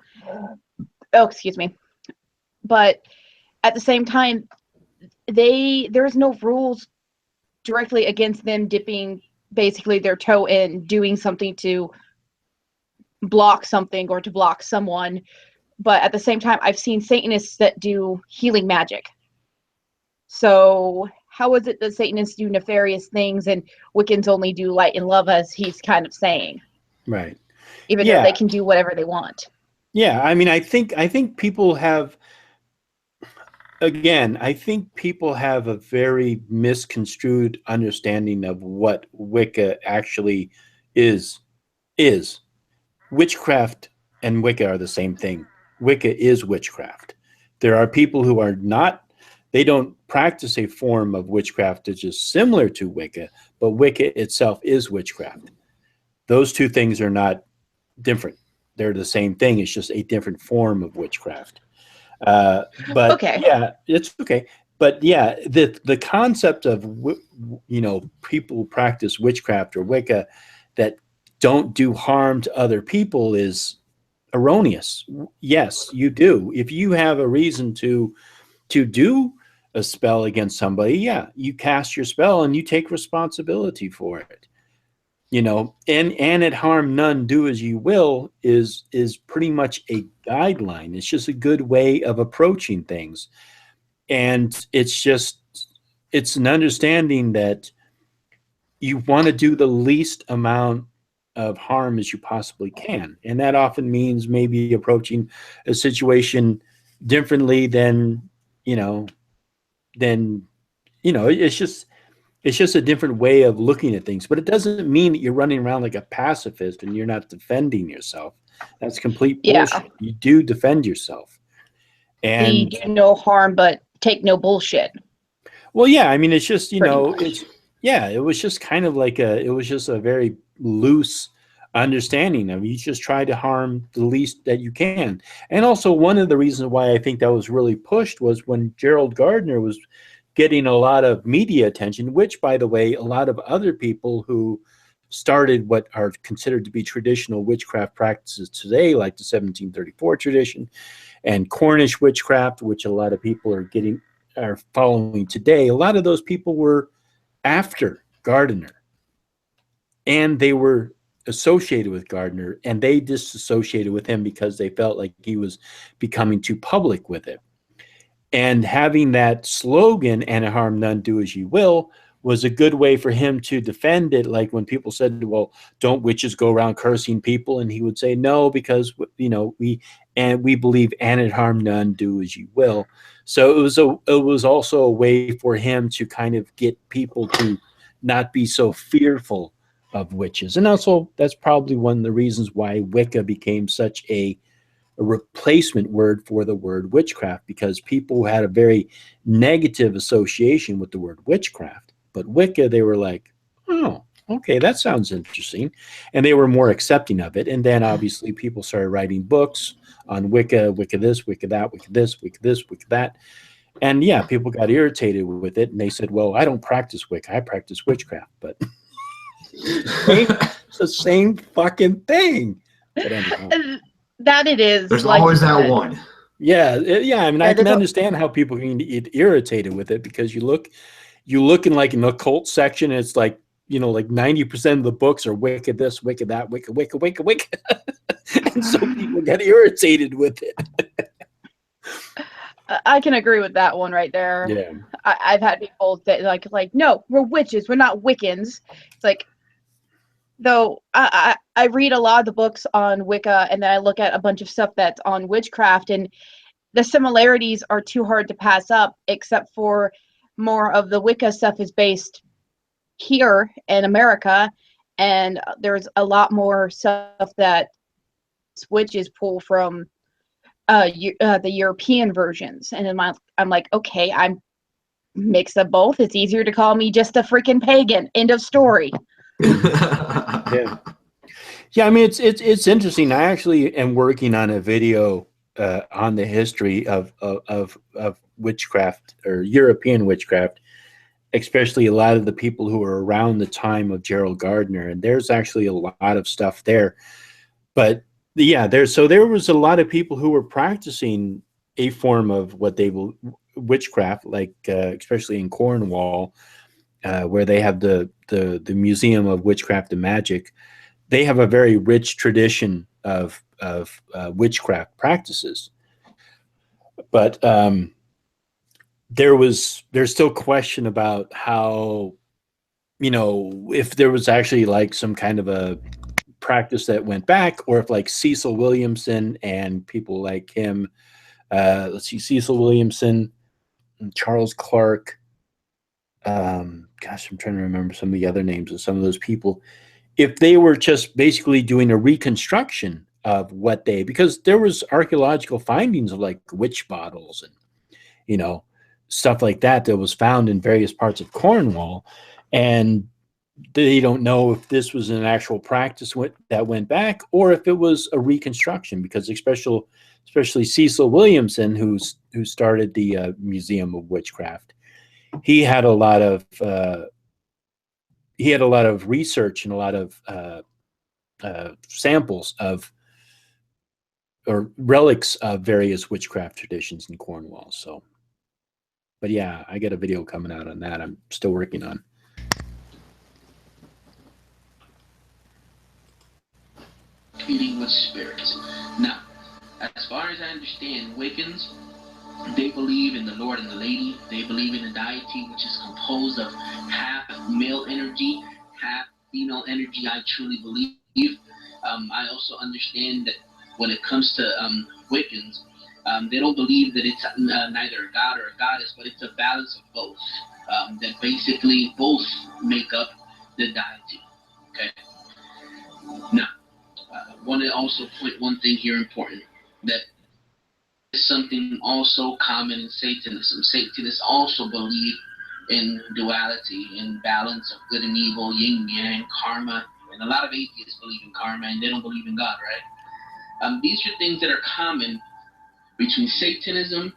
Oh, excuse me. But at the same time, there's no rules directly against them dipping basically their toe in doing something to block something or to block someone. But at the same time, I've seen Satanists that do healing magic. So how is it that Satanists do nefarious things and Wiccans only do light and love, as he's kind of saying? Right. Even though they can do whatever they want. Yeah, I mean, I think people have, again, I think people have a very misconstrued understanding of what Wicca actually is. Witchcraft and Wicca are the same thing. Wicca is witchcraft. There are people who are not, they don't practice a form of witchcraft that's just similar to Wicca, but Wicca itself is witchcraft. Those two things are not different. They're the same thing. It's just a different form of witchcraft. But okay. Yeah, it's okay. But yeah, the concept of, people who practice witchcraft or Wicca that don't do harm to other people is erroneous. Yes, you do. If you have a reason to do a spell against somebody, yeah, you cast your spell and you take responsibility for it. And at harm none, do as you will is pretty much a guideline. It's just a good way of approaching things. And it's an understanding that you want to do the least amount of harm as you possibly can. And that often means maybe approaching a situation differently than it's just a different way of looking at things. But it doesn't mean that you're running around like a pacifist and you're not defending yourself. That's complete bullshit. Yeah. You do defend yourself. And you do no harm, but take no bullshit. Well, yeah, I mean, it's just, it was just kind of like it was just a very loose understanding of you just try to harm the least that you can. And also one of the reasons why I think that was really pushed was when Gerald Gardner was getting a lot of media attention, which, by the way, a lot of other people who started what are considered to be traditional witchcraft practices today, like the 1734 tradition and Cornish witchcraft, which a lot of people are following today, a lot of those people were after Gardner. And they were associated with Gardner, and they disassociated with him because they felt like he was becoming too public with it. And having that slogan, "And harm none, do as you will," was a good way for him to defend it. Like when people said, well, don't witches go around cursing people? And he would say, no, because, we believe and harm none, do as you will. So it was also a way for him to kind of get people to not be so fearful of witches. And also that's probably one of the reasons why Wicca became such a replacement word for the word witchcraft, because people had a very negative association with the word witchcraft. But Wicca, they were like, oh, okay, that sounds interesting. And they were more accepting of it. And then obviously people started writing books on Wicca, Wicca this, Wicca that, Wicca this, Wicca this, Wicca that. And yeah, people got irritated with it. And they said, well, I don't practice Wicca, I practice witchcraft. But it's the same fucking thing. But anyhow. That it is. There's like always that one. Yeah. I mean, I can understand how people can get irritated with it, because you look in like an occult section, and it's like, like 90% of the books are Wicca this, Wicca that, Wicca, Wicca, Wicca, Wicca. And so people get irritated with it. I can agree with that one right there. Yeah. I've had people that like, no, we're witches, we're not Wiccans. It's like, though I read a lot of the books on Wicca, and then I look at a bunch of stuff that's on witchcraft, and the similarities are too hard to pass up, except for more of the Wicca stuff is based here in America, and there's a lot more stuff that witches pull from the European versions. And I'm like, okay, I'm mix of both. It's easier to call me just a freaking pagan. End of story. Yeah. I mean, it's interesting. I actually am working on a video on the history of witchcraft or European witchcraft, especially a lot of the people who were around the time of Gerald Gardner, and there's actually a lot of stuff there. But yeah, there was a lot of people who were practicing a form of what they will witchcraft, like especially in Cornwall, where they have the Museum of Witchcraft and Magic. They have a very rich tradition of witchcraft practices, but there's still question about how, if there was actually like some kind of a practice that went back, or if like Cecil Williamson and people like him, let's see, Cecil Williamson and Charles Clark, gosh, I'm trying to remember some of the other names of some of those people, if they were just basically doing a reconstruction of what because there was archaeological findings of like witch bottles and stuff like that was found in various parts of Cornwall, and they don't know if this was an actual practice that went back or if it was a reconstruction, because especially Cecil Williamson, who started the Museum of Witchcraft, he had a lot of research and a lot of samples of or relics of various witchcraft traditions in Cornwall. So, but yeah, I got a video coming out on that. I'm still working on. Competing with spirits. Now, as far as I understand, Wiccans, they believe in the Lord and the Lady. They believe in a deity which is composed of half male energy, half female energy. I truly believe. I also understand that when it comes to Wiccans, they don't believe that it's neither a god or a goddess, but it's a balance of both. That basically both make up the deity. Okay. Now, I want to also point one thing here important, that is something also common in Satanism. Satanists also believe in duality, in balance of good and evil, yin yang, karma, and a lot of atheists believe in karma and they don't believe in God, right? These are things that are common between Satanism.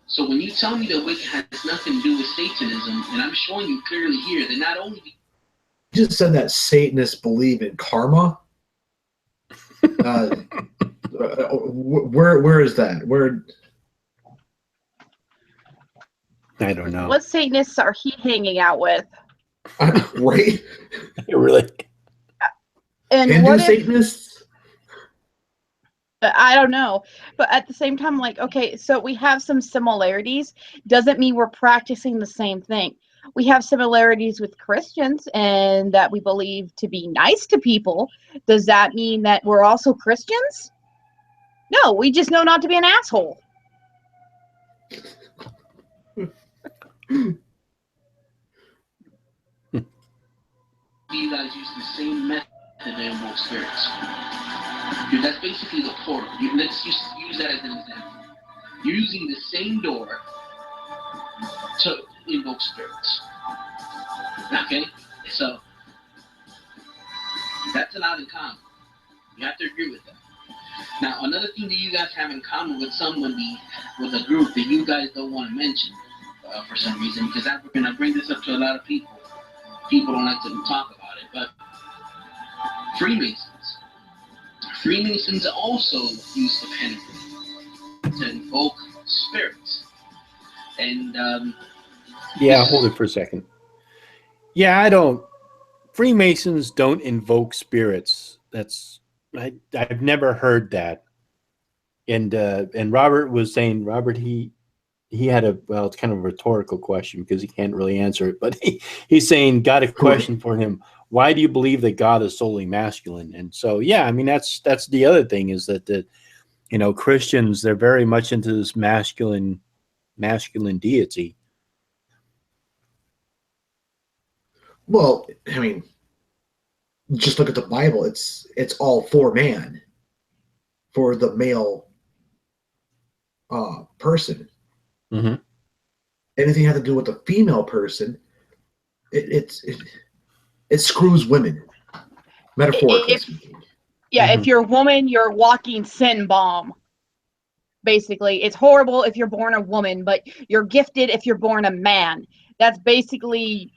So when you tell me that Wicca has nothing to do with Satanism, and I'm showing you clearly here that not only you just said that Satanists believe in karma. Where is that? Where? I don't know. What Satanists are he hanging out with? Right? Really? And Hindu what if, Satanists? I don't know, but at the same time, like, okay, so we have some similarities. Doesn't mean we're practicing the same thing. We have similarities with Christians and that we believe to be nice to people. Does that mean that we're also Christians? No, we just know not to be an asshole. you guys use the same method to invoke spirits. That's basically the portal. Let's just use that as an example. You're using the same door to invoke spirits. Okay? So, that's a lot in common. You have to agree with that. Now, another thing that you guys have in common with somebody, with a group that you guys don't want to mention for some reason, because we're going to bring this up to a lot of people. People don't like to talk about it, but Freemasons. Freemasons also use the pentagram to invoke spirits. And, yeah, hold it for a second. Yeah, Freemasons don't invoke spirits. I've never heard that. And Robert was saying, he had it's kind of a rhetorical question because he can't really answer it, but he's saying, got a question for him. Why do you believe that God is solely masculine? And so, yeah, I mean, that's the other thing is that Christians, they're very much into this masculine deity. Well, I mean, just look at the Bible. It's all for man, for the male person. Mm-hmm. Anything you have to do with the female person, it screws women, metaphorically speaking. Yeah, if you're a woman, you're a walking sin bomb. basically. It's horrible if you're born a woman, but you're gifted if you're born a man. That's basically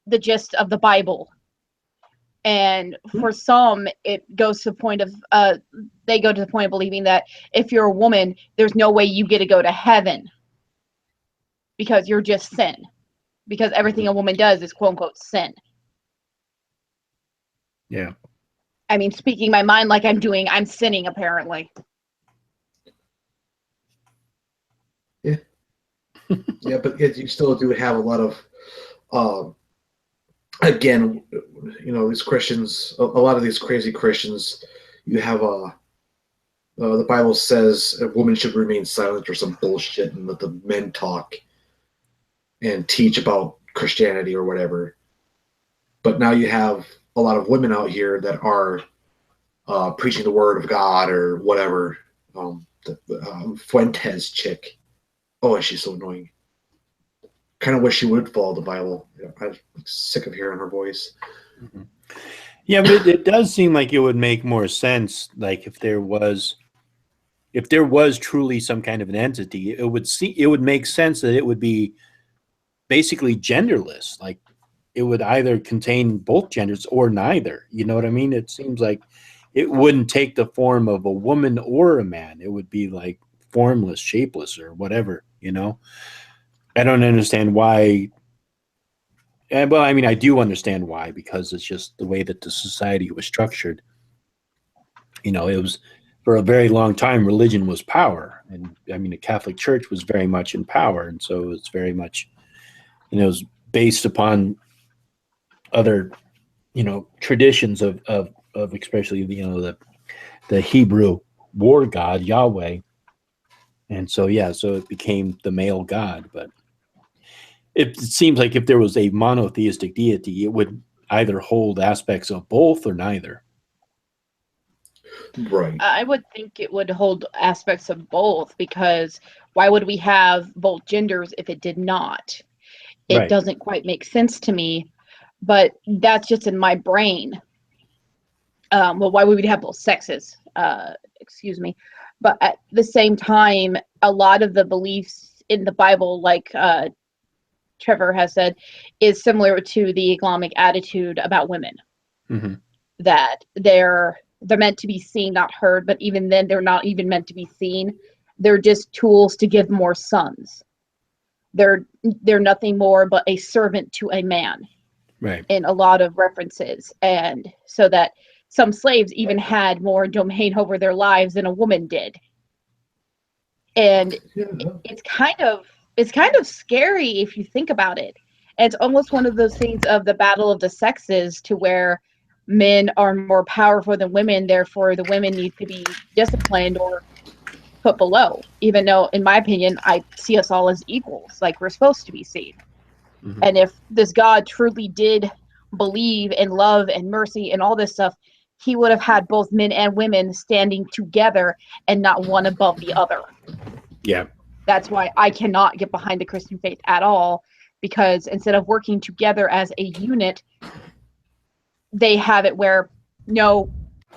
the gist of the Bible. And for some, it goes to the point of they go to the point of believing that if you're a woman, there's no way you get to go to heaven because you're just sin. Because everything a woman does is quote unquote sin. Yeah. I mean, speaking my mind like I'm sinning apparently. Yeah. Yeah, but yet you still do have a lot of again, you know, these Christians, a lot of these crazy Christians, you have the Bible says a woman should remain silent or some bullshit and let the men talk and teach about Christianity or whatever. But now you have a lot of women out here that are preaching the word of God or whatever. The Fuentes chick. Oh, she's so annoying. Kind of wish she would follow the Bible. I'm sick of hearing her voice. Mm-hmm. Yeah, but it does seem like it would make more sense, like if there was truly some kind of an entity, it would make sense that it would be basically genderless. Like it would either contain both genders or neither. You know what I mean? It seems like it wouldn't take the form of a woman or a man. It would be like formless, shapeless, or whatever, you know? I don't understand why. Well, I mean, I do understand why, because it's just the way that the society was structured. You know, it was for a very long time, religion was power. And I mean, the Catholic Church was very much in power. And so it's very much, you know, it was based upon other, you know, traditions of especially, you know, the Hebrew war god, Yahweh. And so, yeah, so it became the male god. But it seems like if there was a monotheistic deity, it would either hold aspects of both or neither. Right. I would think it would hold aspects of both, because why would we have both genders if it did not? It Right. doesn't quite make sense to me, but that's just in my brain. Well, why would we have both sexes? Excuse me. But at the same time, a lot of the beliefs in the Bible, like Trevor has said, is similar to the Islamic attitude about women. Mm-hmm. That they're meant to be seen, not heard, but even then they're not even meant to be seen. They're just tools to give more sons. They're nothing more but a servant to a man. Right. In a lot of references. And so that some slaves even had more domain over their lives than a woman did. And it's kind of scary if you think about it. And it's almost one of those things of the battle of the sexes, to where men are more powerful than women, therefore the women need to be disciplined or put below, even though in my opinion I see us all as equals, like we're supposed to be seen. Mm-hmm. And if this God truly did believe in love and mercy and all this stuff, he would have had both men and women standing together and not one above the other. Yeah. That's why I cannot get behind the Christian faith at all, because instead of working together as a unit, they have it where no,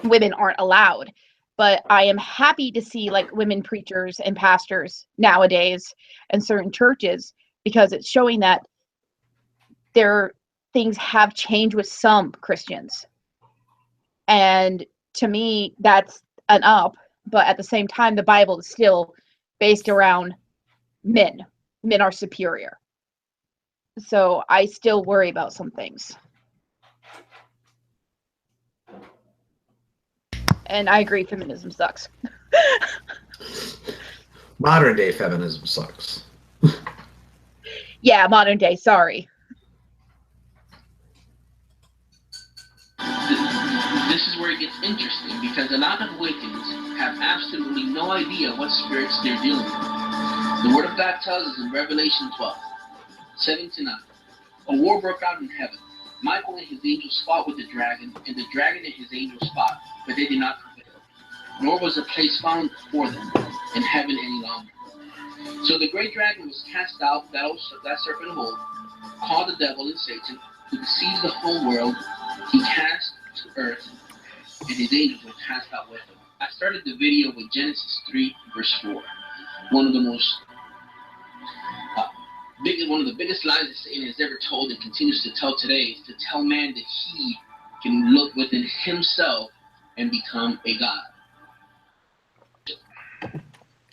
women aren't allowed. But I am happy to see like women preachers and pastors nowadays in certain churches, because it's showing that things have changed with some Christians. And to me, that's an up. But at the same time, the Bible is still based around men. Men are superior. So I still worry about some things. And I agree, feminism sucks. Modern day feminism sucks. Yeah, modern day, sorry. This is where it gets interesting, because a lot of Wiccans have absolutely no idea what spirits they're dealing with. The Word of God tells us in Revelation 12, 7-9, a war broke out in heaven. Michael and his angels fought with the dragon, and the dragon and his angels fought, but they did not prevail. Nor was a place found for them in heaven any longer. So the great dragon was cast out, that serpent of old, called the devil and Satan, who deceives the whole world. He cast to earth, and his angels were cast out with him. I started the video with Genesis 3, verse 4. one of the most one of the biggest lies that Satan has ever told and continues to tell today is to tell man that he can look within himself and become a god.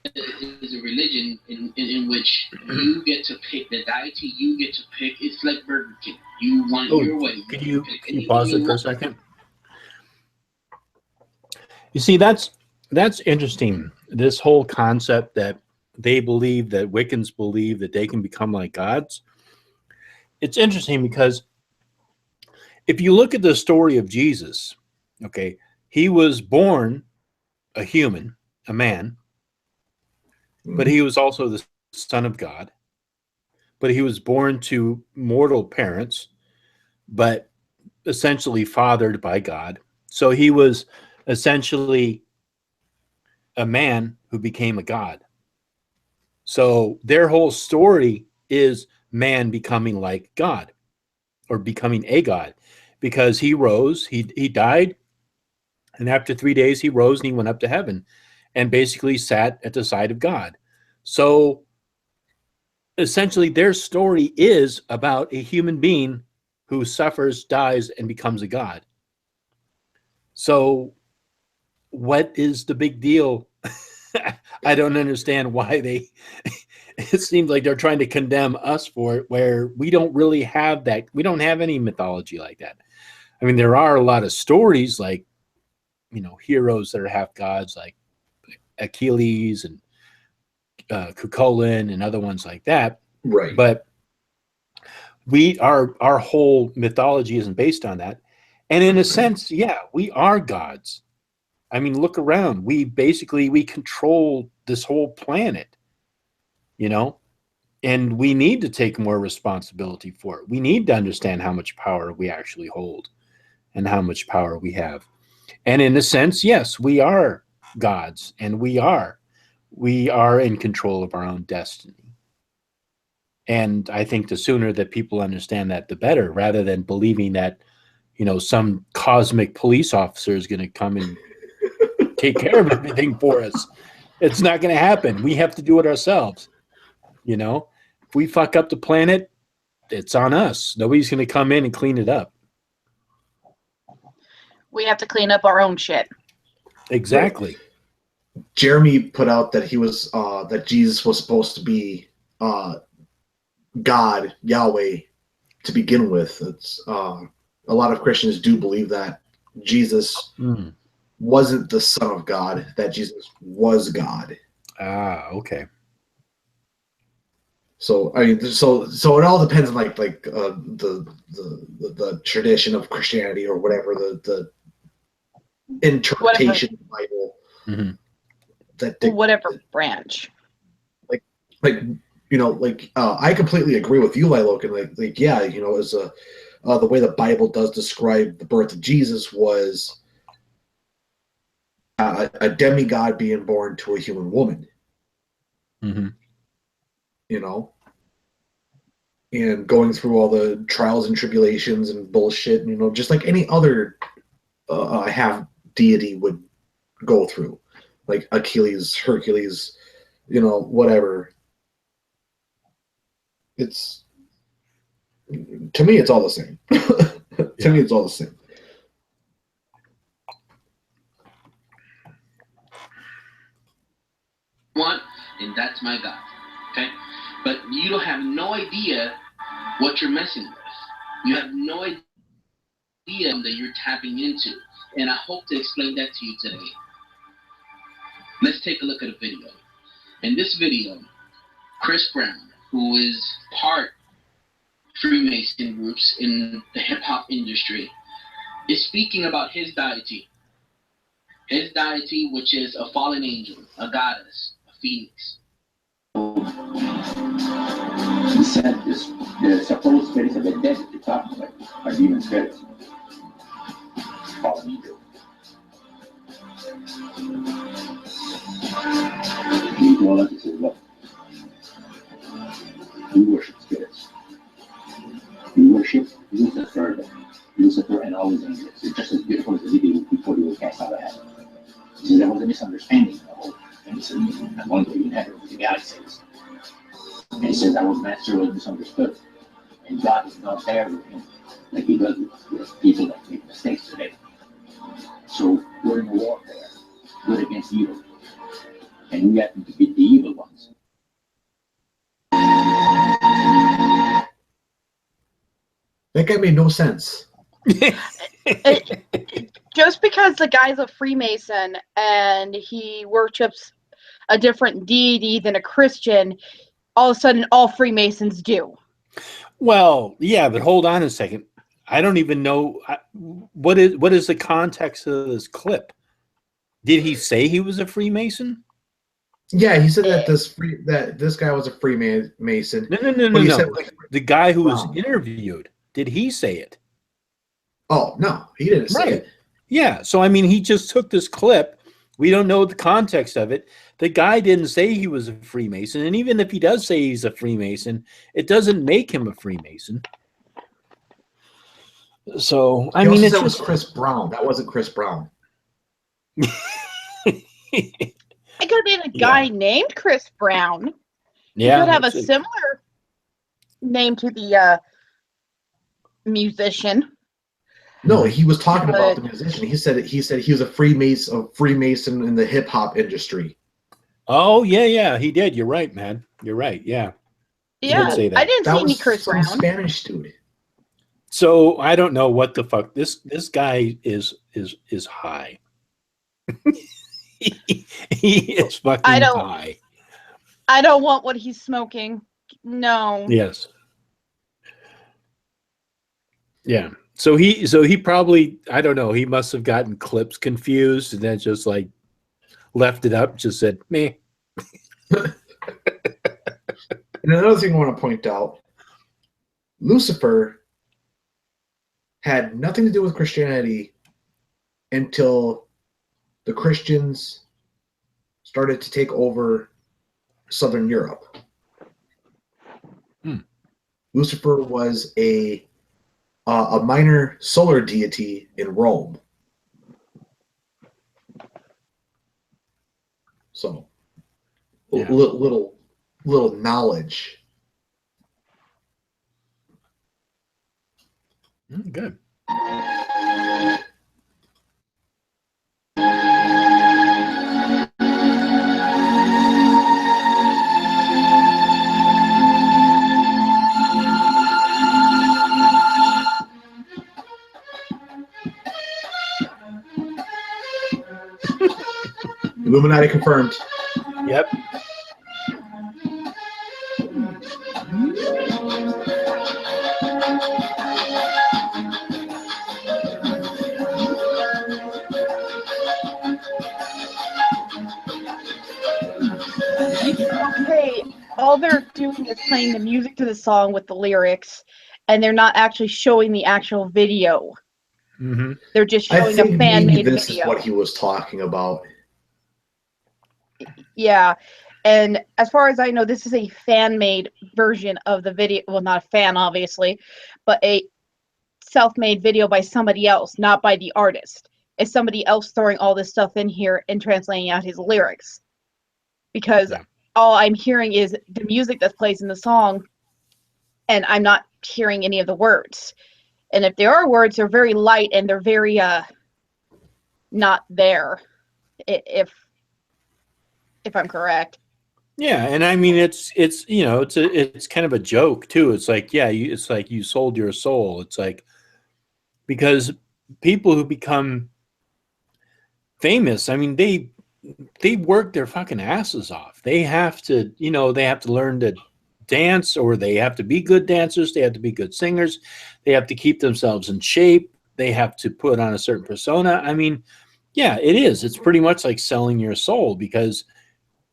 It is a religion in which you get to pick the deity you get to pick. It's like Burger King. You want it your way. Can you pause it for a second? You see, that's interesting. This whole concept that they believe, that Wiccans believe that they can become like gods. It's interesting because if you look at the story of Jesus, okay, he was born a human, a man, but he was also the Son of God. But he was born to mortal parents, but essentially fathered by God. So he was essentially a man who became a god. So their whole story is man becoming like God, or becoming a god, because he rose, he died, and after 3 days he rose and he went up to heaven and basically sat at the side of God. So essentially their story is about a human being who suffers, dies, and becomes a god. So what is the big deal? I don't understand why it seems like they're trying to condemn us for it, where we don't really have that. We don't have any mythology like that. I mean, there are a lot of stories like, heroes that are half gods, like Achilles and Cuchulainn and other ones like that. Right. But our whole mythology isn't based on that. And in a sense, yeah, we are gods. I mean, look around. We control this whole planet, and we need to take more responsibility for it. We need to understand how much power we actually hold and how much power we have. And in a sense, yes, we are gods, and we are in control of our own destiny. And I think the sooner that people understand that, the better, rather than believing that, some cosmic police officer is going to come and take care of everything for us. It's not going to happen. We have to do it ourselves. If we fuck up the planet, it's on us. Nobody's going to come in and clean it up. We have to clean up our own shit. Exactly. Jeremy put out that he was that Jesus was supposed to be God, Yahweh, to begin with. It's a lot of Christians do believe that Jesus wasn't the Son of God, that Jesus was God. Ah, okay. So I mean, so it all depends on like the tradition of Christianity, or whatever the interpretation of the Bible. Mm-hmm. Whatever branch. I completely agree with you, Lilokin. As the way the Bible does describe the birth of Jesus was a demigod being born to a human woman. Mm-hmm. And going through all the trials and tribulations and bullshit, just like any other half deity would go through, like Achilles, Hercules, whatever. It's, to me, it's all the same. To me, it's all the same. And that's my God. Okay? But you don't have no idea what you're messing with. You have no idea that you're tapping into. And I hope to explain that to you today. Let's take a look at a video. In this video, Chris Brown, who is part Freemason groups in the hip-hop industry, is speaking about his deity. His deity, which is a fallen angel, a goddess, a phoenix. He said the supposed spirits of the dead that you're talking about are demon spirits. Fallen angel. He told us, he said, look, we worship spirits. We worship Lucifer and all his angels. It's just as beautiful as the video before he was cast out of heaven. He said there was a misunderstanding of the whole. And he said, I'm going to be in heaven with the guy. And he says I was massively misunderstood. And God is not there with him like he does with people that make mistakes today. So we're in a warfare, good against evil. And we have to defeat the evil ones. That guy made no sense. Just because the guy's a Freemason and he worships a different deity than a Christian, all of a sudden all Freemasons do. Well, yeah, but hold on a second. I don't even know what is the context of this clip. Did he say he was a Freemason? Yeah, he said that this guy was a Freemason. No. But he said, like, the guy who was Brown. interviewed, did he say it? Oh no, he didn't say Right. it. Yeah. So I mean, he just took this clip. We don't know the context of it. The guy didn't say he was a Freemason, and even if he does say he's a Freemason, it doesn't make him a Freemason. So I mean, it's that was just Chris Brown. That wasn't Chris Brown. It could have been a guy named Chris Brown. yeah. He could have a that's it. similar name to the musician. No, he was talking about the But- musician. He said he was a Freemason in the hip hop industry. Oh yeah, he did. You're right, man. You're right. Yeah. Yeah, say that. I didn't That see any was Chris some Brown. Spanish dude. So I don't know what the fuck this guy is high. he is fucking I don't- high. I don't want what he's smoking. No. Yes. Yeah. So he probably, I don't know, he must have gotten clips confused and then just like left it up, just said, meh. And another thing I want to point out, Lucifer had nothing to do with Christianity until the Christians started to take over Southern Europe. Lucifer was a minor solar deity in Rome. So, Yeah. little knowledge. Good. Illuminati confirmed. Yep. Okay, all they're doing is playing the music to the song with the lyrics, and they're not actually showing the actual video. Mm-hmm. They're just I showing a think maybe fan-made this video. is what he was talking about. Yeah, and as far as I know, this is a fan-made version of the video. Well, not a fan, obviously, but a self-made video by somebody else, not by the artist. It's somebody else throwing all this stuff in here and translating out his lyrics. Because Yeah. all I'm hearing is the music that plays in the song, and I'm not hearing any of the words. And if there are words, they're very light and they're very not there. If I'm correct. Yeah, and I mean it's you know it's kind of a joke too. It's like it's like you sold your soul. It's like because people who become famous, I mean they work their fucking asses off. They have to learn to dance, or they have to be good dancers. They have to be good singers. They have to keep themselves in shape. They have to put on a certain persona. I mean, yeah, it is. It's pretty much like selling your soul because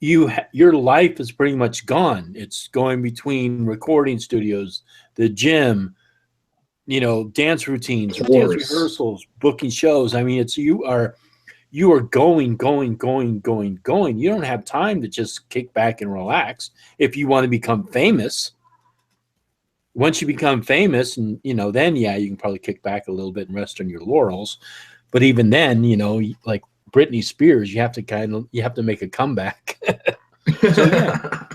your life is pretty much gone. It's going between recording studios, the gym, dance routines, dance rehearsals, booking shows. I mean, you are going. You don't have time to just kick back and relax if you want to become famous. Once you become famous, and then you can probably kick back a little bit and rest on your laurels. But even then, like Britney Spears, you have to make a comeback. So yeah.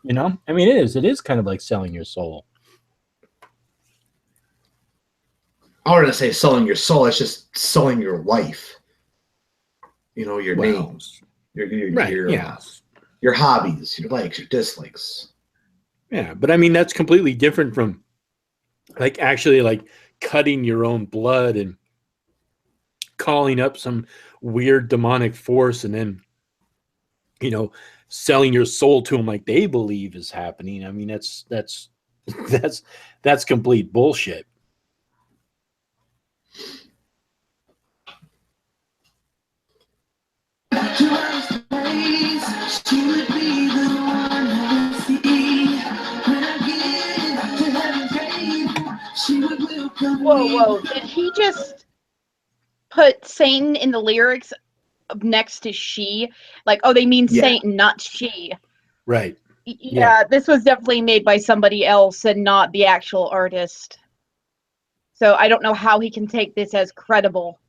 You know, I mean, it is. It is kind of like selling your soul. I wouldn't say selling your soul. It's just selling your life. You know, your Well, names, right? your hobbies, your likes, your dislikes. Yeah, but I mean, that's completely different from like actually like cutting your own blood and calling up some weird demonic force and then, you know, selling your soul to them like they believe is happening. I mean, that's that's complete bullshit. Whoa! Did he just put Satan in the lyrics next to she? Like, oh, they mean Yeah. Satan, not she. Right. Yeah, this was definitely made by somebody else and not the actual artist. So I don't know how he can take this as credible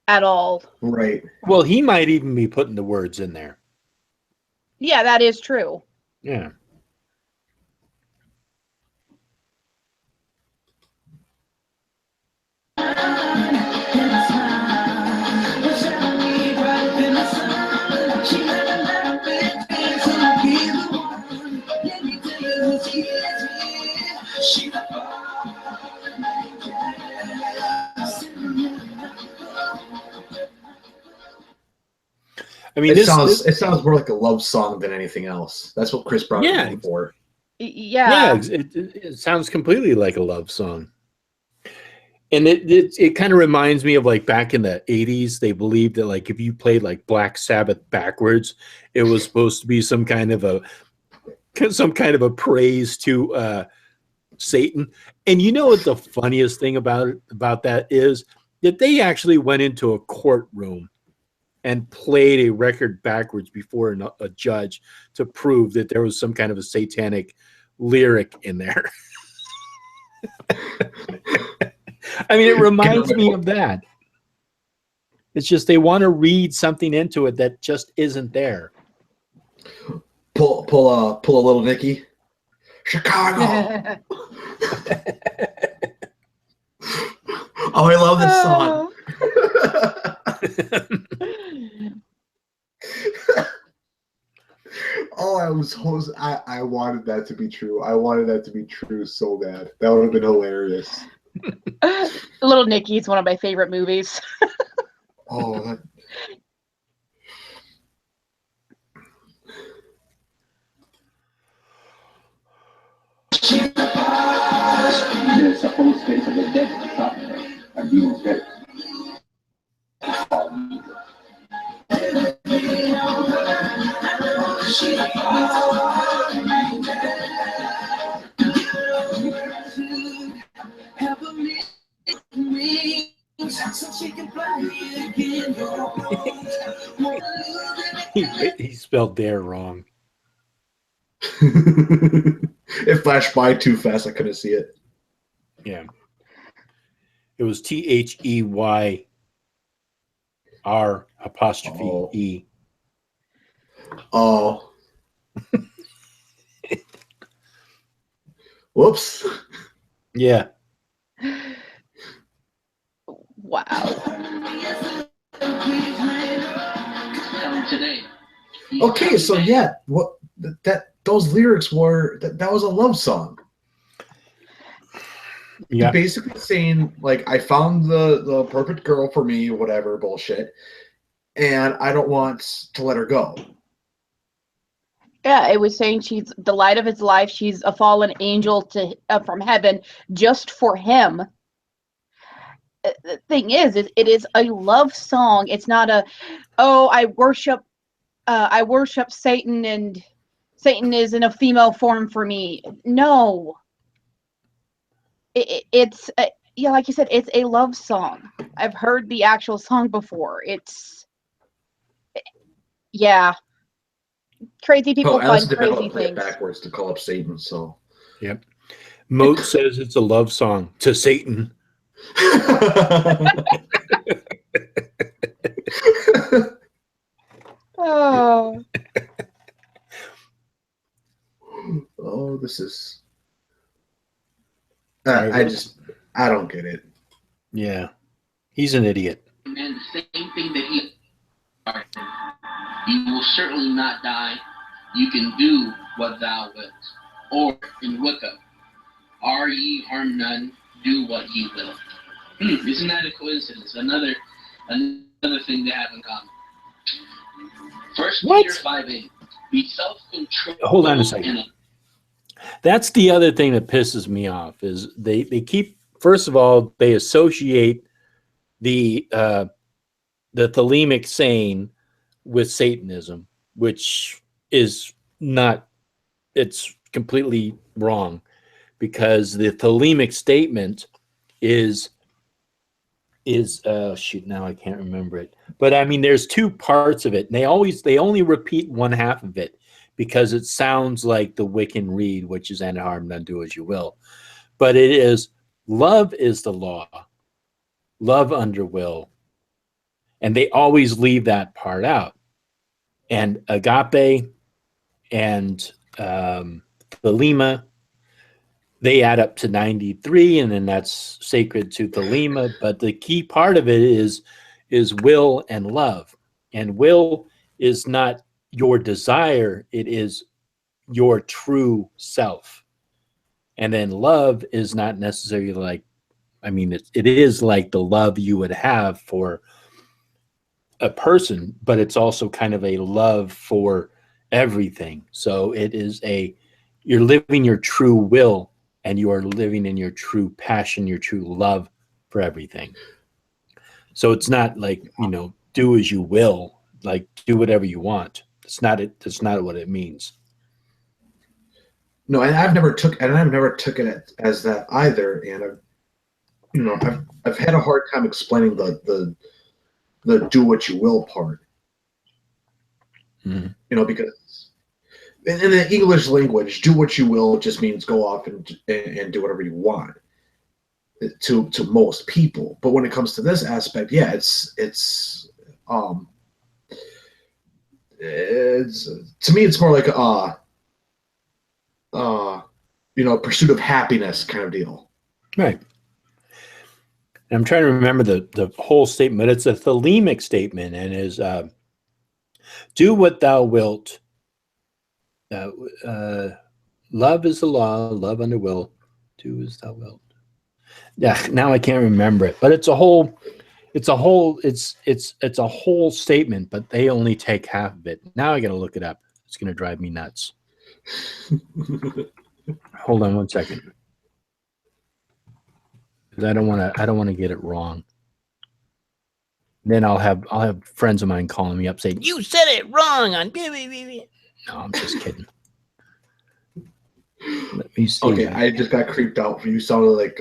at all. Right. Well, he might even be putting the words in there. Yeah, that is true. Yeah. I mean, it sounds more like a love song than anything else. That's what Chris Brown is known for. Yeah. It sounds completely like a love song. And it kind of reminds me of like back in the 80s, they believed that like if you played like Black Sabbath backwards, it was supposed to be some kind of a praise to Satan. And you know what the funniest thing about that is? That they actually went into a courtroom and played a record backwards before a judge to prove that there was some kind of a satanic lyric in there. I mean, it reminds me of that. It's just they want to read something into it that just isn't there. Pull a little Nicky. Chicago. Oh, I love this song. I wanted that to be true. I wanted that to be true so bad. That would have been hilarious. Little Nicky is one of my favorite movies. Oh, The supposed face of the dead doctor are being dead. He spelled dare wrong. It flashed by too fast. I couldn't see it. Yeah. It was THEYR apostrophe E. Oh. Whoops. Yeah. Wow. Today. Okay, so yeah, those lyrics were that was a love song. Yeah. Basically saying like I found the perfect girl for me, whatever bullshit, and I don't want to let her go. Yeah, it was saying she's the light of his life. She's a fallen angel from heaven just for him. The thing is it is a love song. It's not a, oh, I worship Satan and Satan is in a female form for me. No. It's yeah, like you said, it's a love song. I've heard the actual song before. Yeah. Crazy people find crazy things backwards to call up Satan. So, yep. Moat says it's a love song to Satan. Oh. oh, this is. Sorry, I don't get it. Yeah, he's an idiot. And the same thing that he started. You will certainly not die. You can do what thou wilt. Or in Wicca, are ye harm none, do what ye will. Isn't that a coincidence? Another thing they have in common. First Peter 5:8. Be self-controlled. Hold on a second. That's the other thing that pisses me off is they keep, first of all, they associate the Thelemic saying with Satanism, which is not, it's completely wrong, because the Thelemic statement is shoot, now I can't remember it, but I mean there's two parts of it, and they only repeat one half of it because it sounds like the Wiccan Rede, which is "and harm none, do as you will," but it is love is the law, love under will, and they always leave that part out. And agape and Thelema, they add up to 93, and then that's sacred to Thelema. But the key part of it is will and love. And will is not your desire, it is your true self. And then love is not necessarily like, I mean, it is like the love you would have for a person, but it's also kind of a love for everything. So it is you're living your true will, and you are living in your true passion, your true love for everything. So it's not like, do as you will, like do whatever you want. It's not it. That's not what it means. No, and I've never taken it as that either. And I've had a hard time explaining the do what you will part. Mm-hmm. Because in the English language, do what you will just means go off and do whatever you want to most people. But when it comes to this aspect, yeah, it's to me it's more like pursuit of happiness kind of deal. Right. I'm trying to remember the whole statement. It's a Thelemic statement, and is do what thou wilt. Love is the law, love under will, do as thou wilt. Yeah, now I can't remember it, but it's a whole statement, but they only take half of it. Now I got to look it up. It's going to drive me nuts. Hold on one second. I don't want to get it wrong. Then I'll have friends of mine calling me up saying, "You said it wrong on BBB." No, I'm just kidding. Let me see. Okay, I just got creeped out. You sounded like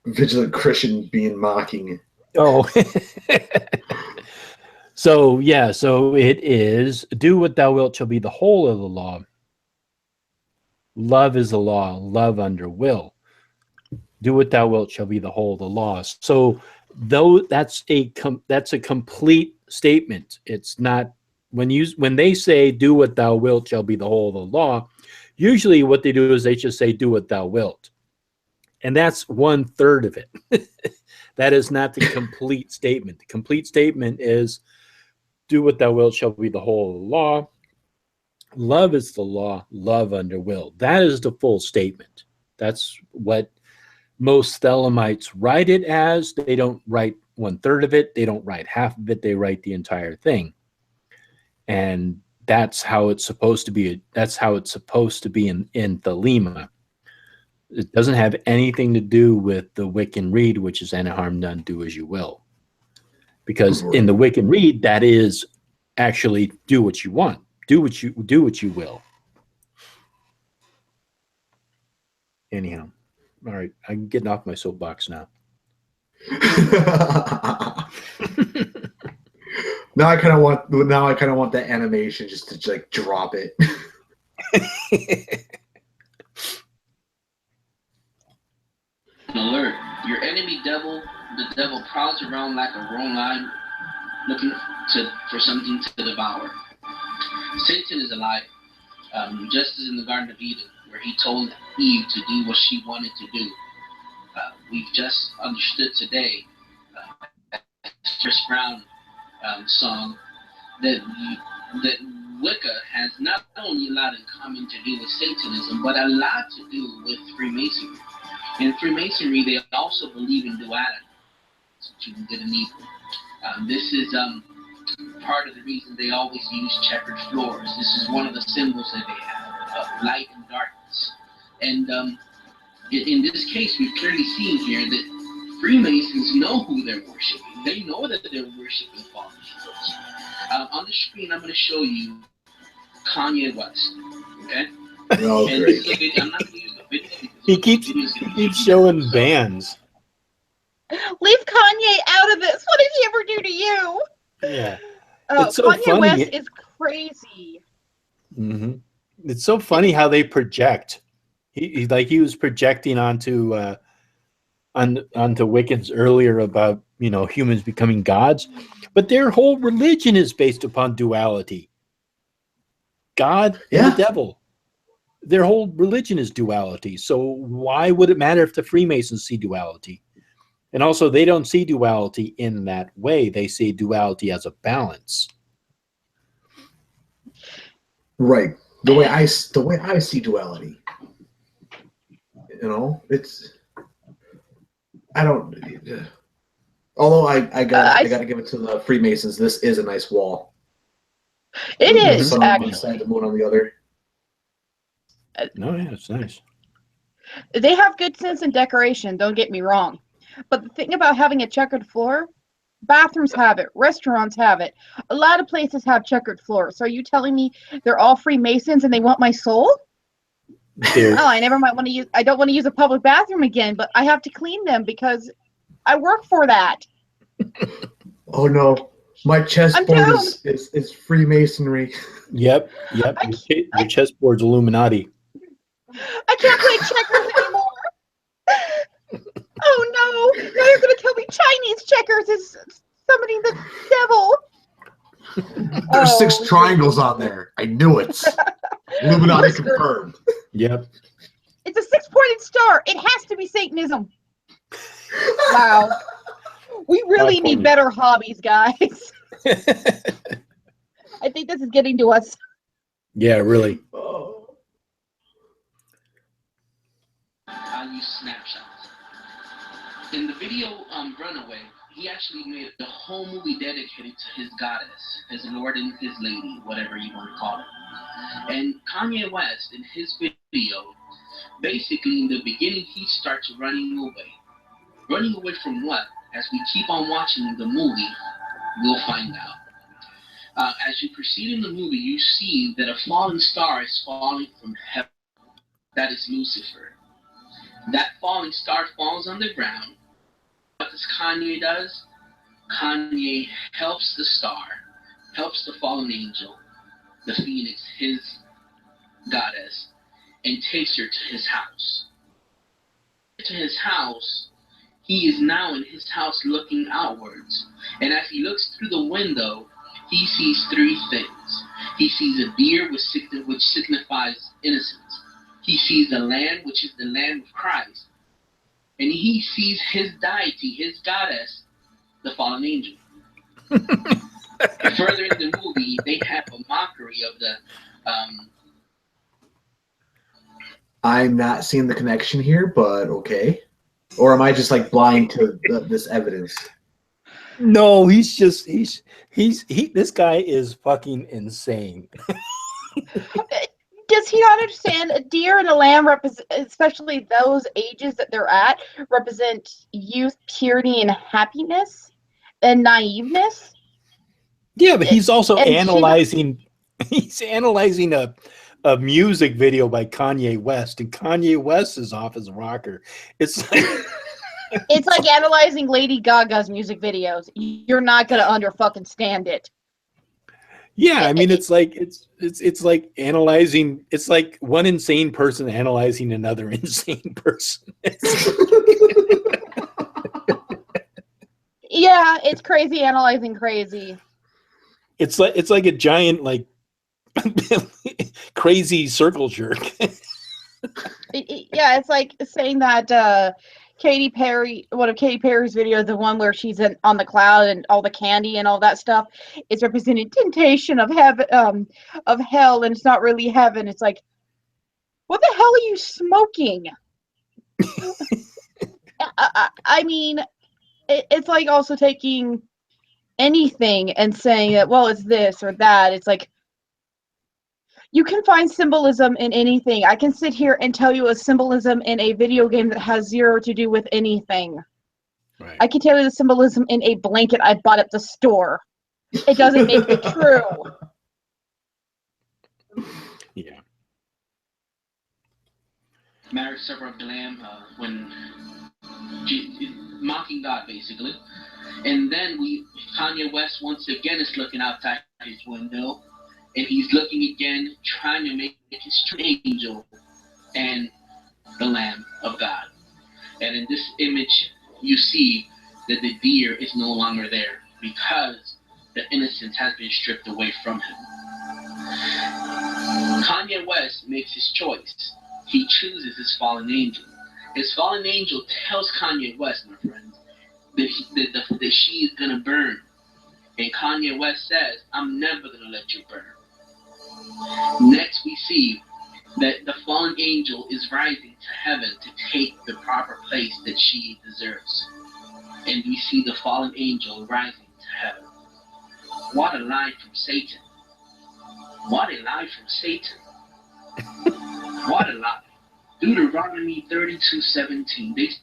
vigilant Christian being mocking. Oh. So it is, do what thou wilt shall be the whole of the law. Love is the law, love under will. Do what thou wilt shall be the whole of the law. So though that's a complete statement. It's not, when they say do what thou wilt shall be the whole of the law, usually what they do is they just say do what thou wilt. And that's 1/3 of it. That is not the complete statement. The complete statement is do what thou wilt shall be the whole of the law. Love is the law, love under will. That is the full statement. That's what most Thelemites write it as. They don't write 1/3 of it. They don't write half of it. They write the entire thing. And that's how it's supposed to be. That's how it's supposed to be in Thelema. It doesn't have anything to do with the Wiccan Rede, which is "and harm none, do as you will." Because in the Wiccan Rede, that is actually do what you want. Do what you will. Anyhow. All right, I'm getting off my soapbox now. Now I kind of want that animation just to like drop it. Alert! Your enemy devil, the devil, prowls around like a roaring lion, looking for something to devour. Satan is a liar. just as in the Garden of Eden, where he told Eve to do what she wanted to do. We've just understood today, Chris Brown song, that Wicca has not only a lot in common to do with Satanism, but a lot to do with Freemasonry. In Freemasonry, they also believe in duality, between good and evil. This is part of the reason they always use checkered floors. This is one of the symbols that they have of light and darkness. And in this case, we've clearly seen here that Freemasons know who they're worshiping. They know that they're worshiping fallen angels. On the screen, I'm going to show you Kanye West. Okay? Oh, And great. this is a video. I'm not going to use the video. Because He the keeps video's gonna he keeps be- showing bands. Leave Kanye out of this. What did he ever do to you? Yeah. Oh, It's so Kanye funny. West is crazy. hmm It's so funny how they project. He was projecting onto Wiccans earlier about humans becoming gods, but their whole religion is based upon duality. God and Yeah. the devil. Their whole religion is duality. So why would it matter if the Freemasons see duality? And also, they don't see duality in that way. They see duality as a balance. Right. The way I see duality. It's. I don't. Although I gotta give it to the Freemasons. This is a nice wall. It With the is, sun on one actually. side, the moon on the other. No, yeah, it's nice. They have good sense in decoration, don't get me wrong. But the thing about having a checkered floor, bathrooms have it, restaurants have it. A lot of places have checkered floors. So are you telling me they're all Freemasons and they want my soul? They're- Oh, I don't want to use a public bathroom again, but I have to clean them because I work for that. Oh no, my chessboard down. is Freemasonry. Yep. Your chessboard's Illuminati. I can't play checkers anymore. Oh no! Now you're gonna tell me Chinese checkers is summoning the devil. There's Oh. 6 triangles on there. I knew it. Illuminati Listen. confirmed. Yep. It's a 6-pointed star. It has to be Satanism. Wow. We really 5 need pointed. better hobbies, guys. I think this is getting to us. Yeah, really. Oh. I'll use snapshots. In the video Runaway, he actually made a whole movie dedicated to his goddess, his lord and his lady, whatever you want to call it. And Kanye West, in his video, basically in the beginning, he starts running away. Running away from what? As we keep on watching the movie, we'll find out. As you proceed in the movie, you see that a falling star is falling from heaven. That is Lucifer. That falling star falls on the ground. What does Kanye does? Kanye helps the star, helps the fallen angel, the phoenix, his goddess, and takes her to his house. To his house, he is now in his house looking outwards. And as he looks through the window, he sees 3 things. He sees a deer, which signifies innocence. He sees the lamb, which is the Lamb of Christ. And he sees his deity, his goddess, the fallen angel. Further in the movie, they have a mockery of the I'm not seeing the connection here, but okay. Or am I just like blind to this evidence? No, this guy is fucking insane. Does he not understand a deer and a lamb represent, especially those ages that they're at, represent youth, purity, and happiness and naiveness? Yeah, but he's also And analyzing. He's analyzing a music video by Kanye West, and Kanye West is off as a rocker. It's like It's like analyzing Lady Gaga's music videos. You're not gonna fucking stand it. yeah, I mean, it's like analyzing. It's like one insane person analyzing another insane person. Yeah, it's crazy analyzing crazy. It's like a giant like Crazy circle jerk. Yeah, it's like saying that Katy Perry, one of Katy Perry's videos, the one where she's on the cloud and all the candy and all that stuff, is representing temptation of heaven, of hell, and it's not really heaven. It's like, what the hell are you smoking? I mean, it's like also taking anything and saying that, well, it's this or that. It's like, you can find symbolism in anything. I can sit here and tell you a symbolism in a video game that has zero to do with anything. Right. I can tell you the symbolism in a blanket I bought at the store. It doesn't make it true. Yeah. Marriage Supper of the Lamb, when mocking God, basically. And then Kanye West once again is looking outside his window, and he's looking again, trying to make his angel and the Lamb of God. And in this image, you see that the deer is no longer there because the innocence has been stripped away from him. Kanye West makes his choice. He chooses his fallen angel. His fallen angel tells Kanye West, my friends, that she is going to burn. And Kanye West says, I'm never going to let you burn. Next, we see that the fallen angel is rising to heaven to take the proper place that she deserves. And we see the fallen angel rising to heaven. What a lie from Satan. What a lie from Satan. What a lie. Deuteronomy 32:17.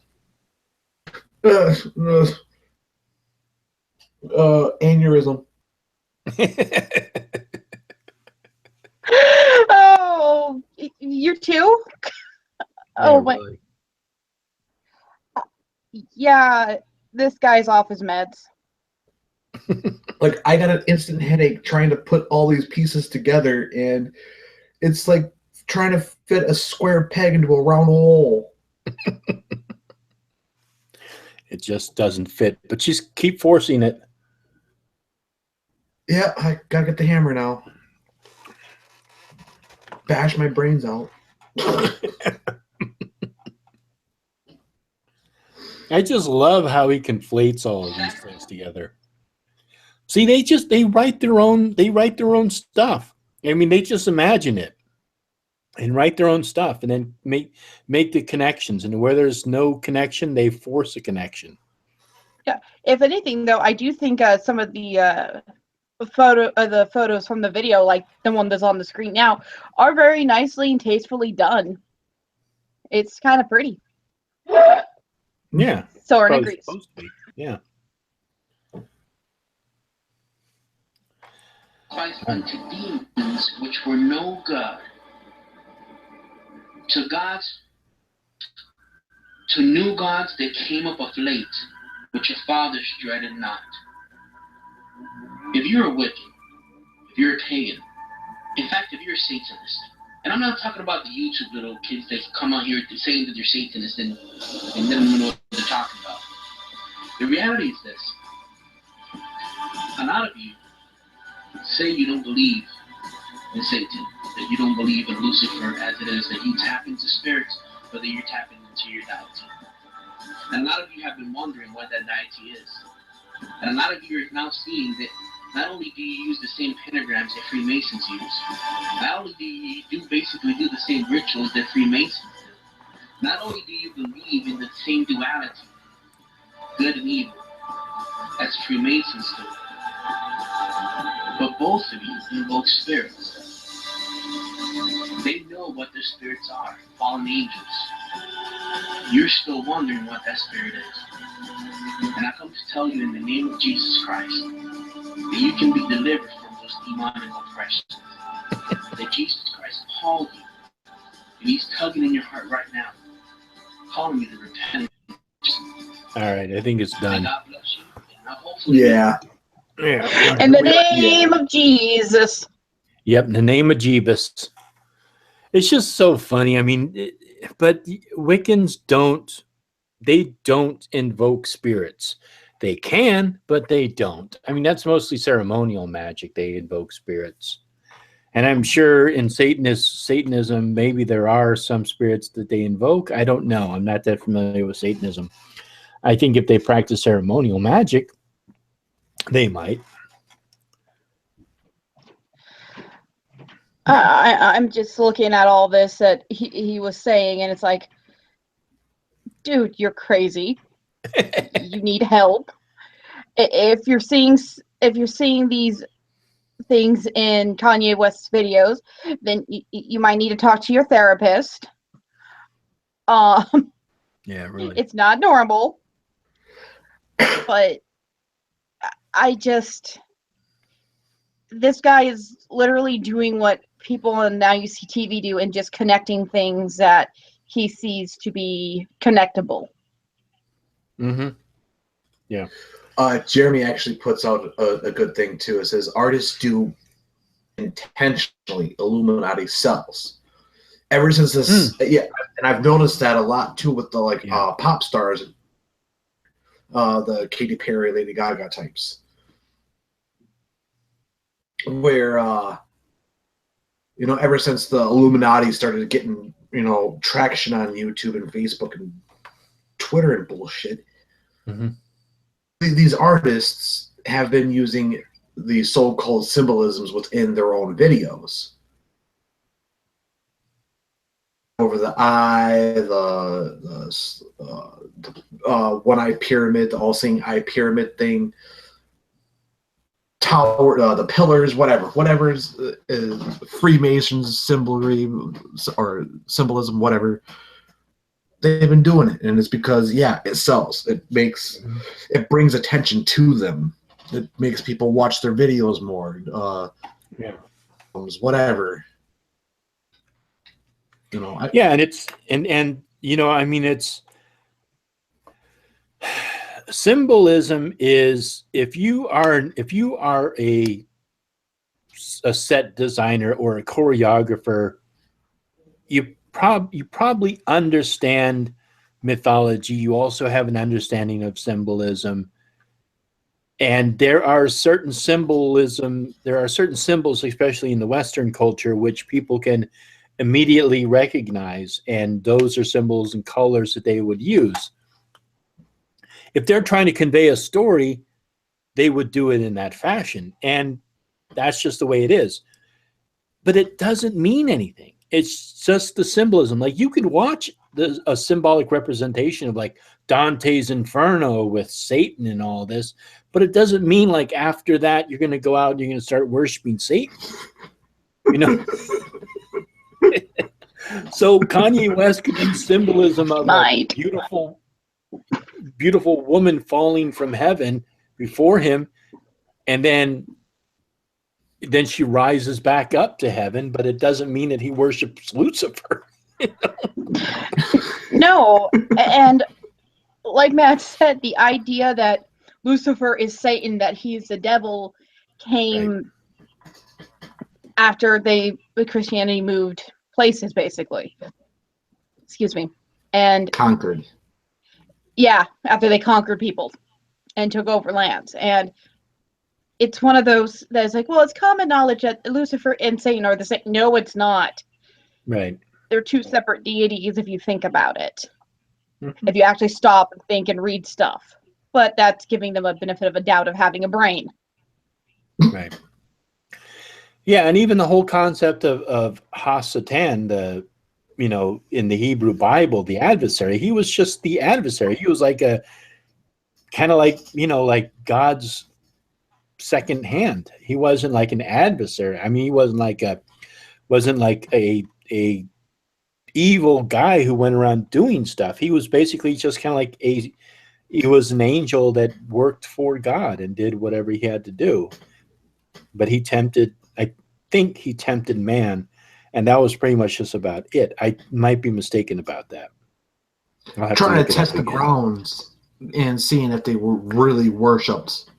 Aneurysm. Oh, you're two? Oh, my. Really. Yeah, this guy's off his meds. Like, I got an instant headache trying to put all these pieces together, and it's like trying to fit a square peg into a round hole. It just doesn't fit, but just keep forcing it. Yeah, I gotta get the hammer now. Bash my brains out. I just love how he conflates all of these things together. See, they write their own stuff. I mean, they just imagine it and write their own stuff, and then make the connections. And where there's no connection, they force a connection. Yeah. If anything, though, I do think some of the photos from the video, like the one that's on the screen now, are very nicely and tastefully done. It's kind of pretty. Yeah. Soren Probably agrees. supposed to be. Yeah. Christ unto demons which were no good, to new gods that came up of late, which your fathers dreaded not. If you're a wicked, if you're a pagan, in fact, if you're a Satanist, and I'm not talking about the YouTube little kids that come out here saying that they're Satanists and they don't even know what they're talking about. The reality is this. A lot of you say you don't believe in Satan, that you don't believe in Lucifer as it is, that you tap into spirits, but that you're tapping into your deity. And a lot of you have been wondering what that deity is. And a lot of you are now seeing that not only do you use the same pentagrams that Freemasons use, not only do you basically do the same rituals that Freemasons do, not only do you believe in the same duality, good and evil, as Freemasons do, but both of you invoke spirits. They know what their spirits are, fallen angels. You're still wondering what that spirit is. And I come to tell you in the name of Jesus Christ that you can be delivered from those demonic oppressions. That Jesus Christ called you, and he's tugging in your heart right now, calling you to repent. All right, I think it's And done. God bless you. And hopefully Yeah. Yeah. In the name of Jesus. Yep, in the name of Jeebus. It's just so funny. I mean, but Wiccans don't invoke spirits. They can, but they don't. I mean, that's mostly ceremonial magic. They invoke spirits. And I'm sure in Satanism, maybe there are some spirits that they invoke. I don't know. I'm not that familiar with Satanism. I think if they practice ceremonial magic, they might. I'm just looking at all this that he was saying, and it's like, dude, you're crazy. You need help. If you're seeing these things in Kanye West's videos, then you might need to talk to your therapist. Yeah, really. It's not normal, but this guy is literally doing what people on Now You See TV do and just connecting things that he sees to be connectable. Mm-hmm. Yeah. Jeremy actually puts out a good thing too. It says artists do intentionally Illuminati sells. Ever since this, yeah, and I've noticed that a lot too with the pop stars, the Katy Perry, Lady Gaga types, where ever since the Illuminati started getting traction on YouTube and Facebook and Twitter and bullshit. Mm-hmm. These artists have been using the so-called symbolisms within their own videos. Over the eye, the one-eyed pyramid, the all-seeing eye pyramid thing, tower, the pillars, whatever is Freemasons symbolism, whatever. They've been doing it, and it's because it sells. It brings attention to them. It makes people watch their videos more. Whatever. And it's it's symbolism is if you are a set designer or a choreographer, you probably understand mythology. You also have an understanding of symbolism, and there are certain symbols, especially in the Western culture, which people can immediately recognize, and those are symbols and colors that they would use. If they're trying to convey a story, they would do it in that fashion, and that's just the way it is. But it doesn't mean anything. It's just the symbolism. Like, you could watch a symbolic representation of like Dante's Inferno with Satan and all this, but it doesn't mean like after that you're going to go out and you're going to start worshiping Satan. So Kanye West could use symbolism of a beautiful woman falling from heaven before him, and then she rises back up to heaven, but it doesn't mean that he worships Lucifer. No, and like Matt said, the idea that Lucifer is Satan, that he's the devil, came after Christianity moved places, basically. Excuse me. And conquered. Yeah, after they conquered people and took over lands. And it's one of those that's like, well, it's common knowledge that Lucifer and Satan are the same. No, it's not. Right. They're two separate deities if you think about it. Mm-hmm. If you actually stop and think and read stuff. But that's giving them a benefit of a doubt of having a brain. Right. Yeah, and even the whole concept of Ha-Satan, in the Hebrew Bible, the adversary, he was just the adversary. He was like a kind of like, like God's second hand. He wasn't like an adversary. I mean, he wasn't like a evil guy who went around doing stuff. He was basically just kind of like he was an angel that worked for God and did whatever he had to do. But I think he tempted man, and that was pretty much just about it. I might be mistaken about that. Trying to test the grounds and seeing if they were really worshipped.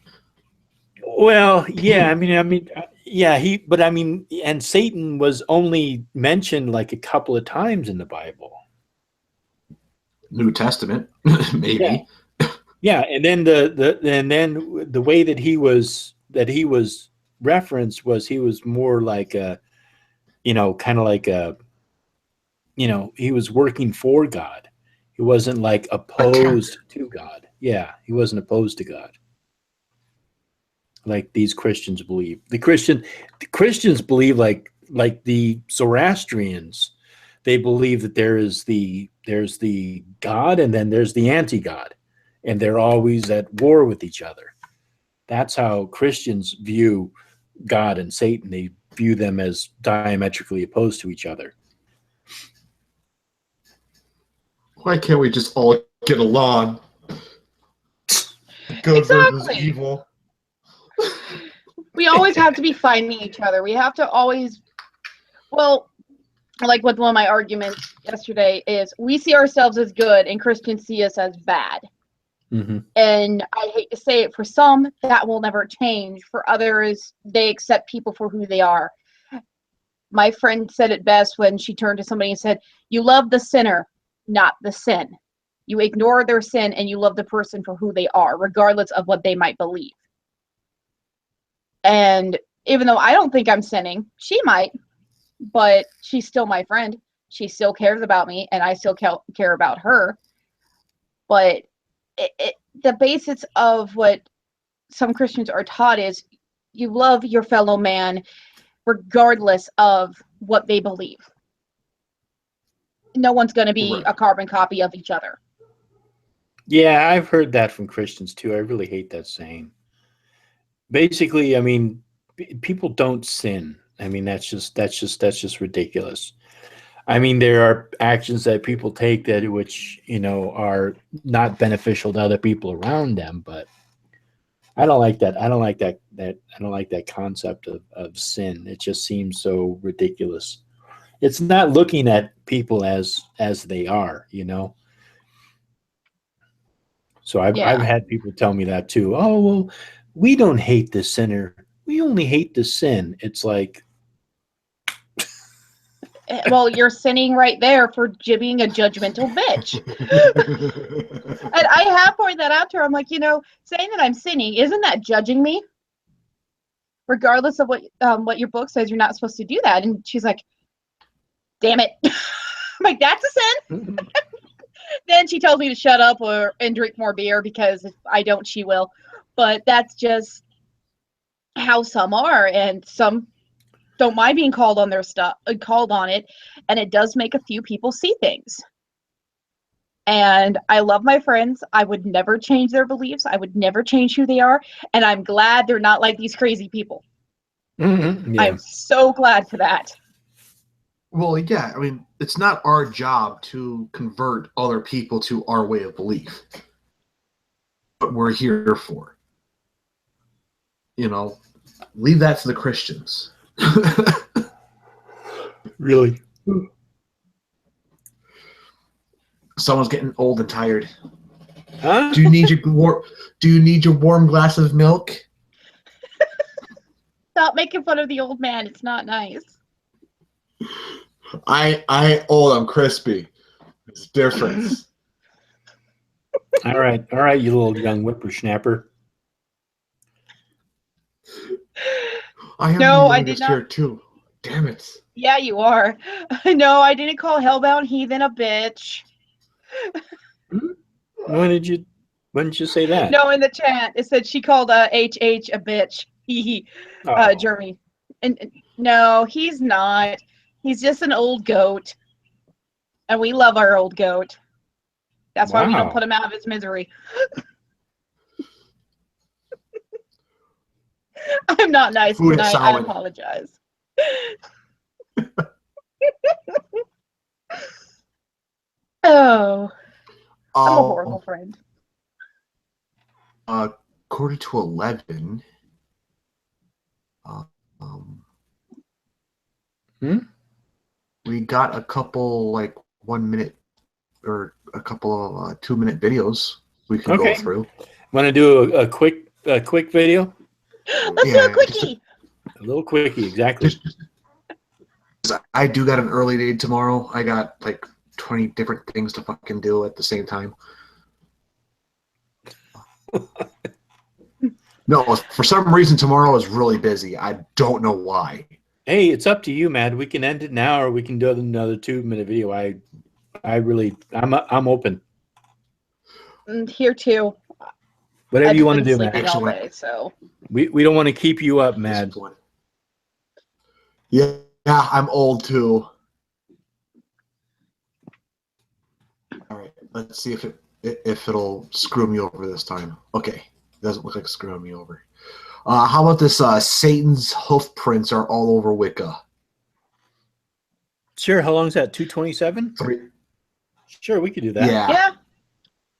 Well, yeah, and Satan was only mentioned like a couple of times in the Bible. New Testament, maybe. Yeah, and then the way that he was referenced was he was more like kind of like he was working for God. He wasn't like opposed to God. Yeah, he wasn't opposed to God. Like these Christians believe. The Christians believe like the Zoroastrians. They believe that there's the God and then there's the anti-God, and they're always at war with each other. That's how Christians view God and Satan. They view them as diametrically opposed to each other. Why can't we just all get along? Good versus Exactly. evil. We always have to be fighting each other. We have to always, well, like with one of my arguments yesterday is we see ourselves as good and Christians see us as bad. Mm-hmm. And I hate to say it, for some, that will never change. For others, they accept people for who they are. My friend said it best when she turned to somebody and said, you love the sinner, not the sin. You ignore their sin and you love the person for who they are, regardless of what they might believe. And even though I don't think I'm sinning, she might, but she's still my friend. She still cares about me and I still care about her. But the basis of what some Christians are taught is you love your fellow man regardless of what they believe. No one's going to be a carbon copy of each other. Yeah, I've heard that from Christians too. I really hate that saying. Basically, I mean, people don't sin. I mean, that's just ridiculous. I mean, there are actions that people take that which, are not beneficial to other people around them, but I don't like that. I don't like that concept of sin. It just seems so ridiculous. It's not looking at people as they are, So I've had people tell me that too. Oh, well, we don't hate the sinner. We only hate the sin. It's like, well, you're sinning right there for being a judgmental bitch. And I have pointed that out to her. I'm like, saying that I'm sinning, isn't that judging me? Regardless of what your book says, you're not supposed to do that. And she's like, damn it. I'm like, that's a sin. Then she tells me to shut up and drink more beer because if I don't, she will. But that's just how some are, and some don't mind being called on their stuff, called on it, and it does make a few people see things. And I love my friends. I would never change their beliefs. I would never change who they are, and I'm glad they're not like these crazy people. Mm-hmm, yeah. I'm so glad for that. Well, yeah, I mean, it's not our job to convert other people to our way of belief. What we're here for. Leave that to the Christians. Really? Someone's getting old and tired. Huh? Do you need your warm glass of milk? Stop making fun of the old man. It's not nice. I ain't old, I'm crispy. It's a difference. All right, you little young whippersnapper. I am No, the I youngest did not. here too. Damn it. Yeah, you are. No, I didn't call Hellbound Heathen a bitch. When did you say that? No, in the chat it said she called HH a bitch. Oh. Jeremy. And no, he's not. He's just an old goat. And we love our old goat. That's why we don't Wow. put him out of his misery. I'm not nice Food tonight. I salad. apologize. Oh, I'm a horrible friend. According to 11, we got a couple 1 minute or a couple of 2-minute videos we can go through. Want to do a quick video? Let's do a quickie. A little quickie, exactly. I do got an early day tomorrow. I got 20 different things to fucking do at the same time. No, for some reason tomorrow is really busy. I don't know why. Hey, it's up to you, Matt. We can end it now, or we can do another 2-minute video. I'm open. Here too. Whatever I've you just want to been do, Matt. sleeping all Excellent. day, so We don't want to keep you up, At Matt. this point. Yeah, I'm old too. All right, let's see if it'll screw me over this time. Okay, it doesn't look like it's screwing me over. How about this? Satan's hoof prints are all over Wicca. Sure. How long is that? 227? 3. Sure, we could do that.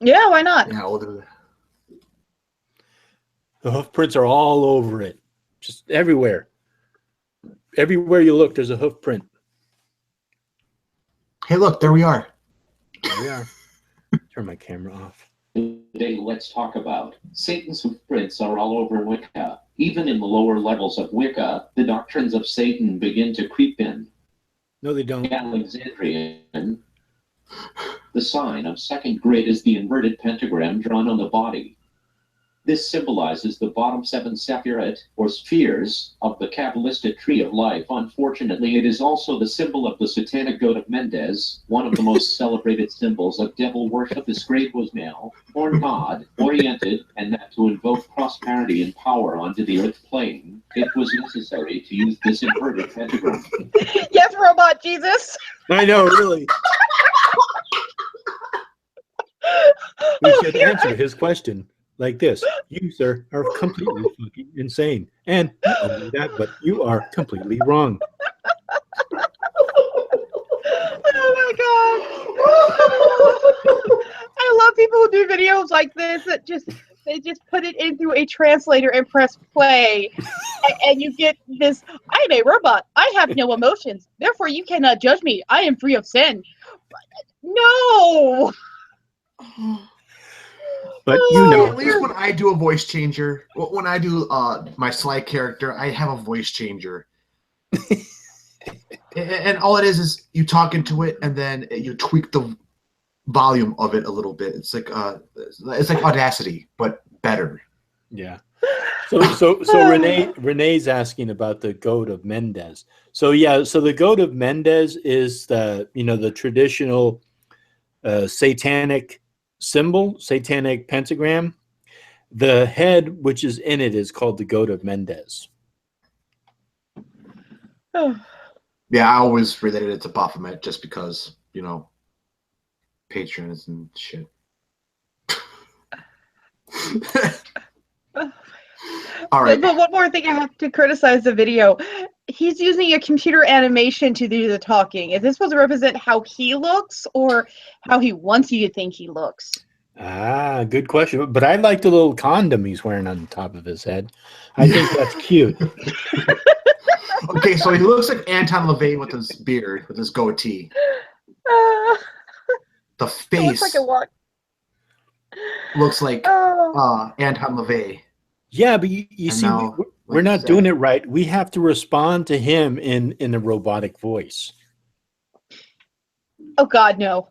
yeah, why not? Yeah, we'll do that. The hoof prints are all over it, just everywhere. Everywhere you look, there's a hoof print. Hey, look, there we are. There we are. Turn my camera off. Today, let's talk about Satan's footprints are all over Wicca. Even in the lower levels of Wicca, the doctrines of Satan begin to creep in. No, they don't. Alexandrian, the sign of second grade is the inverted pentagram drawn on the body. This symbolizes the bottom 7 sephirot, or spheres, of the Kabbalistic tree of life. Unfortunately, it is also the symbol of the satanic goat of Mendes, one of the most celebrated symbols of devil worship. This grade was male, or God-oriented, and that to invoke prosperity and power onto the earth plane, it was necessary to use this inverted pentagram. Yes, robot Jesus. I know, really. We should answer his question like this. You, sir, are completely fucking insane. And not only that, but you are completely wrong. Oh my god. I love people who do videos like this that they just put it into a translator and press play. And you get this, I am a robot. I have no emotions. Therefore, you cannot judge me. I am free of sin. No. But you know, At least when I do a voice changer, when I do my Sly character, I have a voice changer. And all it is you talk into it, and then you tweak the volume of it a little bit. It's like Audacity, but better. yeah. So Renee's asking about the goat of Mendes. So yeah, so the goat of Mendes is the traditional satanic symbol, satanic pentagram. The head which is in it is called the goat of Mendes. Yeah, I always related it to Baphomet just because, patrons and shit. All right. But one more thing I have to criticize the video. He's using a computer animation to do the talking. Is this supposed to represent how he looks or how he wants you to think he looks? Ah, good question. But I like the little condom he's wearing on the top of his head. I think that's cute. Okay, so he looks like Anton LaVey with his beard, with his goatee. The It face looks like a walk. looks like Oh. Anton LaVey. Yeah, but you see, now, we're like you not said- doing it right. We have to respond to him in a robotic voice. Oh God, no.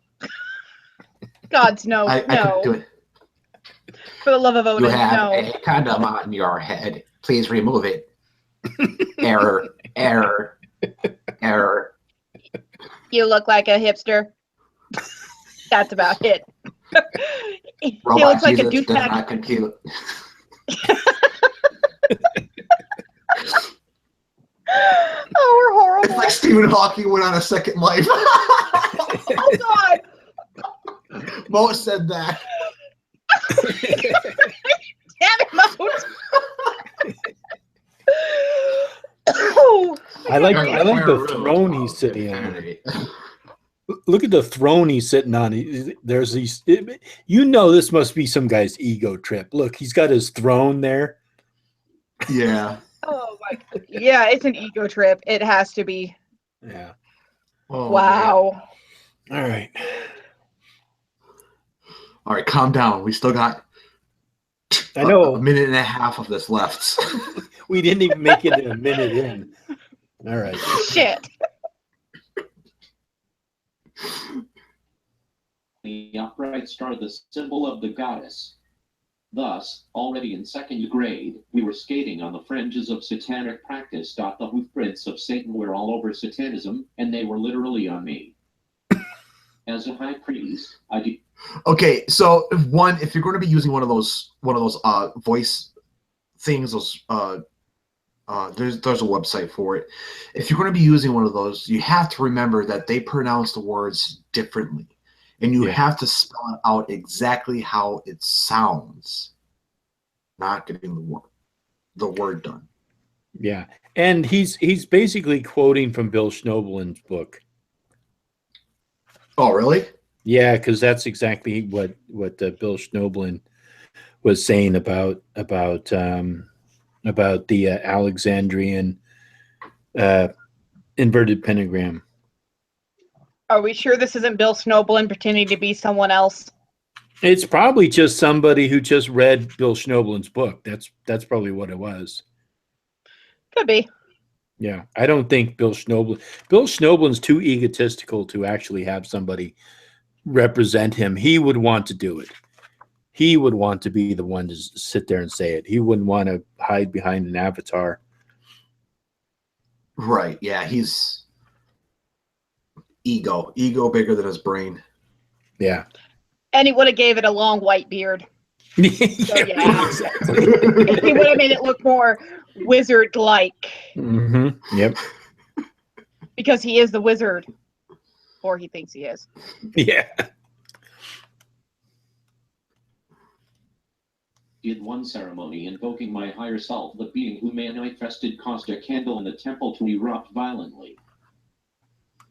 Gods, no, I no. couldn't do it. For the love of You Odin, have no. a condom on your head. Please remove it. Error, error, error. You look like a hipster. That's about it. He Robot looks like a Jesus does douchebag. not compute. Oh, we're horrible. It's like Stephen Hawking went on a second life. Oh God. Mo said that. Damn it, Moat. Oh, I like the throne he's sitting on. Look at the throne he's sitting on. There's these. This must be some guy's ego trip. Look, he's got his throne there. Yeah. oh my God. Yeah, it's an ego trip. It has to be. Yeah. Oh, Wow. All right. man. All right, calm down. We still got I know. a minute and a half of this left. We didn't even make it a minute in. All right. Shit. The upright star, the symbol of the goddess. Thus, already in 2nd grade, we were skating on the fringes of satanic practice. The hoofprints of Satan were all over Satanism, and they were literally on me. As a high priest, I do. Okay, so if you're going to be using one of those voice things, there's a website for it. If you're going to be using one of those, you have to remember that they pronounce the words differently, and you have to spell it out exactly how it sounds. Not getting the word done. Yeah, and he's basically quoting from Bill Schnoblin's book. Oh, really? Yeah, because that's exactly what Bill Schnoblin was saying about the Alexandrian inverted pentagram. Are we sure this isn't Bill Schnoblin pretending to be someone else? It's probably just somebody who just read Bill Schnoblin's book. That's probably what it was. Could be. Yeah, I don't think Bill Schnoblin's too egotistical to actually have somebody represent him. He would want to do it. He would want to be the one to sit there and say it. He wouldn't want to hide behind an avatar. Right. Yeah, he's ego bigger than his brain. Yeah. And he would have gave it a long white beard. So, yeah. Exactly. He would have made it look more wizard-like. Mm-hmm. Yep. Because he is the wizard. Or he thinks he is. Yeah. Did one ceremony invoking my higher self, the being who manifested, caused a candle in the temple to erupt violently.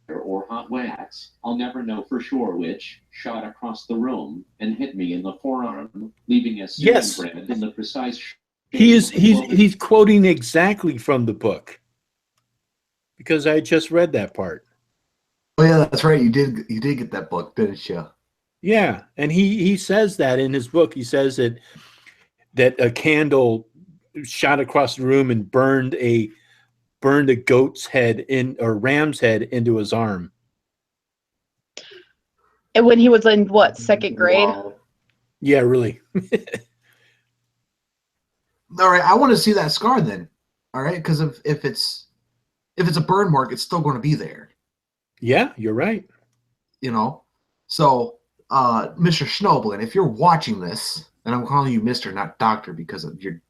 Or hot wax, I'll never know for sure which, shot across the room and hit me in the forearm, leaving a searing brand in the precise. He's quoting exactly from the book. Because I just read that part. Oh yeah, that's right. You did get that book, didn't you? Yeah, and he says that in his book. He says that a candle shot across the room and burned a goat's head or ram's head into his arm. And when he was in what, 2nd grade? Wow. Yeah, really. All right, I want to see that scar then. All right, because if it's a burn mark, it's still going to be there. Yeah, you're right. You know, so Mr. Schnoblin, if you're watching this, and I'm calling you Mr., not Doctor, because of your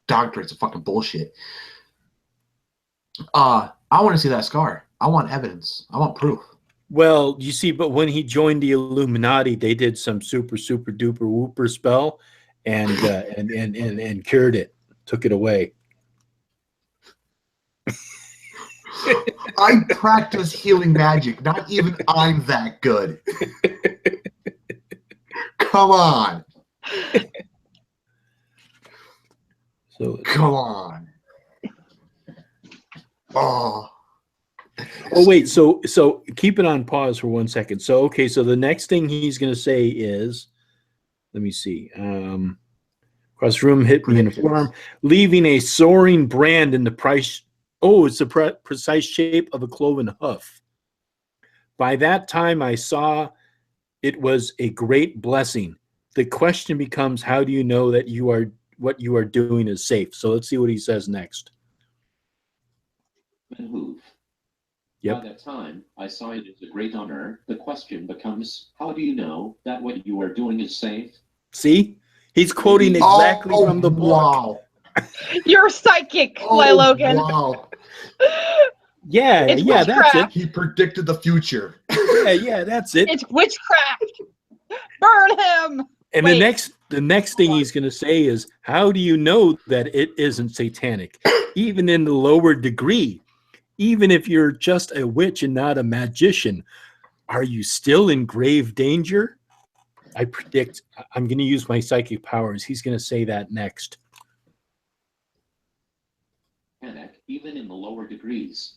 doctorate's a fucking bullshit. I want to see that scar. I want evidence. I want proof. Well, you see, but when he joined the Illuminati, they did some super duper whooper spell, and cured it, took it away. I practice healing magic. Not even I'm that good. Come on. Come on. Oh. Oh wait, so keep it on pause for 1 second. So okay, so the next thing he's going to say is, let me see. Across the room, hit me in the forearm, leaving a soaring brand in the price. Oh, it's the precise shape of a cloven hoof. By that time, I saw it was a great blessing. The question becomes, how do you know that what you are doing is safe? So let's see what he says next. Hoof. Yep. By that time, I saw it as a great honor. The question becomes, how do you know that what you are doing is safe? See? He's quoting exactly from the book. Wow. You're psychic, Logan. Wow. Yeah, It's that's witchcraft. it. He predicted the future. Yeah, that's it. It's witchcraft. Burn him. And Wait. the next thing he's going to say is, how do you know that it isn't satanic? Even in the lower degree, even if you're just a witch and not a magician, are you still in grave danger? I predict I'm going to use my psychic powers. He's going to say that next. Panic, even in the lower degrees.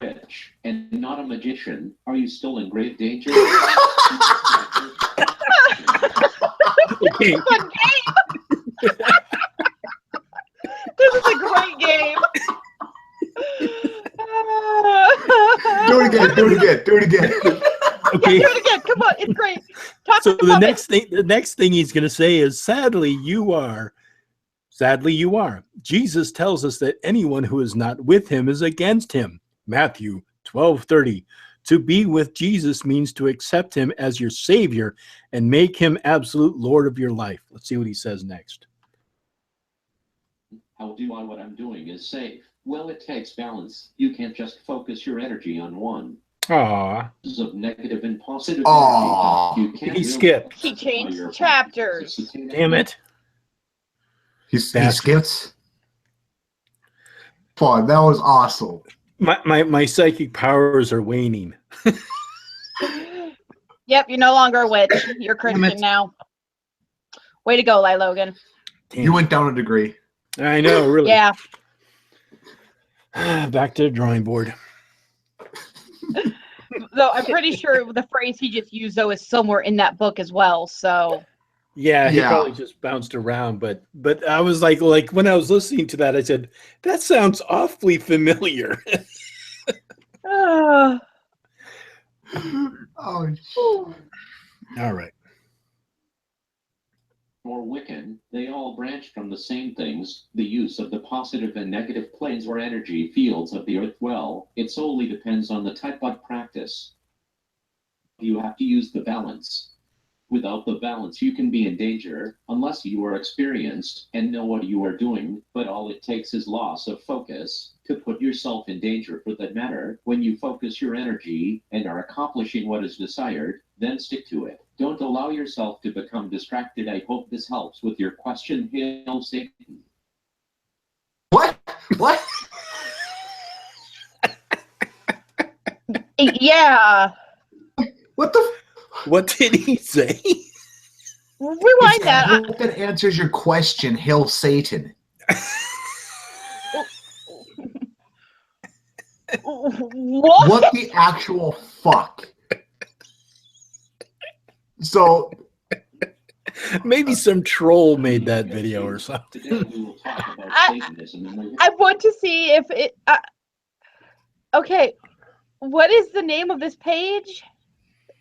Witch, and not a magician, are you still in grave danger? Okay. Good game. This is a great game. Do it again. Okay. Do it again. Come on. It's great. Talk So to the puppets. next thing he's going to say is, sadly you are. Jesus tells us that anyone who is not with him is against him. Matthew 12:30. To be with Jesus means to accept him as your savior and make him absolute Lord of your life. Let's see what he says next. How do I what I'm doing is safe? Well, it takes balance. You can't just focus your energy on one. Aw, Of negative and positive Aw. energy. You can't he really skipped. He changed your chapters. Damn it. He Bastard. skips. Fun. That was awesome. My psychic powers are waning. Yep, you're no longer a witch. You're Damn Christian it. now. Way to go, Lai Logan. Damn You it. went down a degree. I know, really. Yeah. Back to the drawing board. Though I'm pretty sure the phrase he just used though is somewhere in that book as well. So Yeah, he Yeah. probably just bounced around, but I was like when I was listening to that, I said, that sounds awfully familiar. uh, Oh, All right. or Wiccan, they all branch from the same things, the use of the positive and negative planes or energy fields of the earth. Well, it solely depends on the type of practice. You have to use the balance. Without the balance, you can be in danger unless you are experienced and know what you are doing, but all it takes is loss of focus to put yourself in danger. For that matter, when you focus your energy and are accomplishing what is desired, then stick to it. Don't allow yourself to become distracted. I hope this helps with your question. Hail Satan. what? What? yeah. What the? What did he say? Rewind that. I hope that answers your question. Hail Satan. What? What the actual fuck? So Maybe some troll made that video or something. Today we will talk about I- Satanism and the I want to see if it. Okay, what is the name of this page?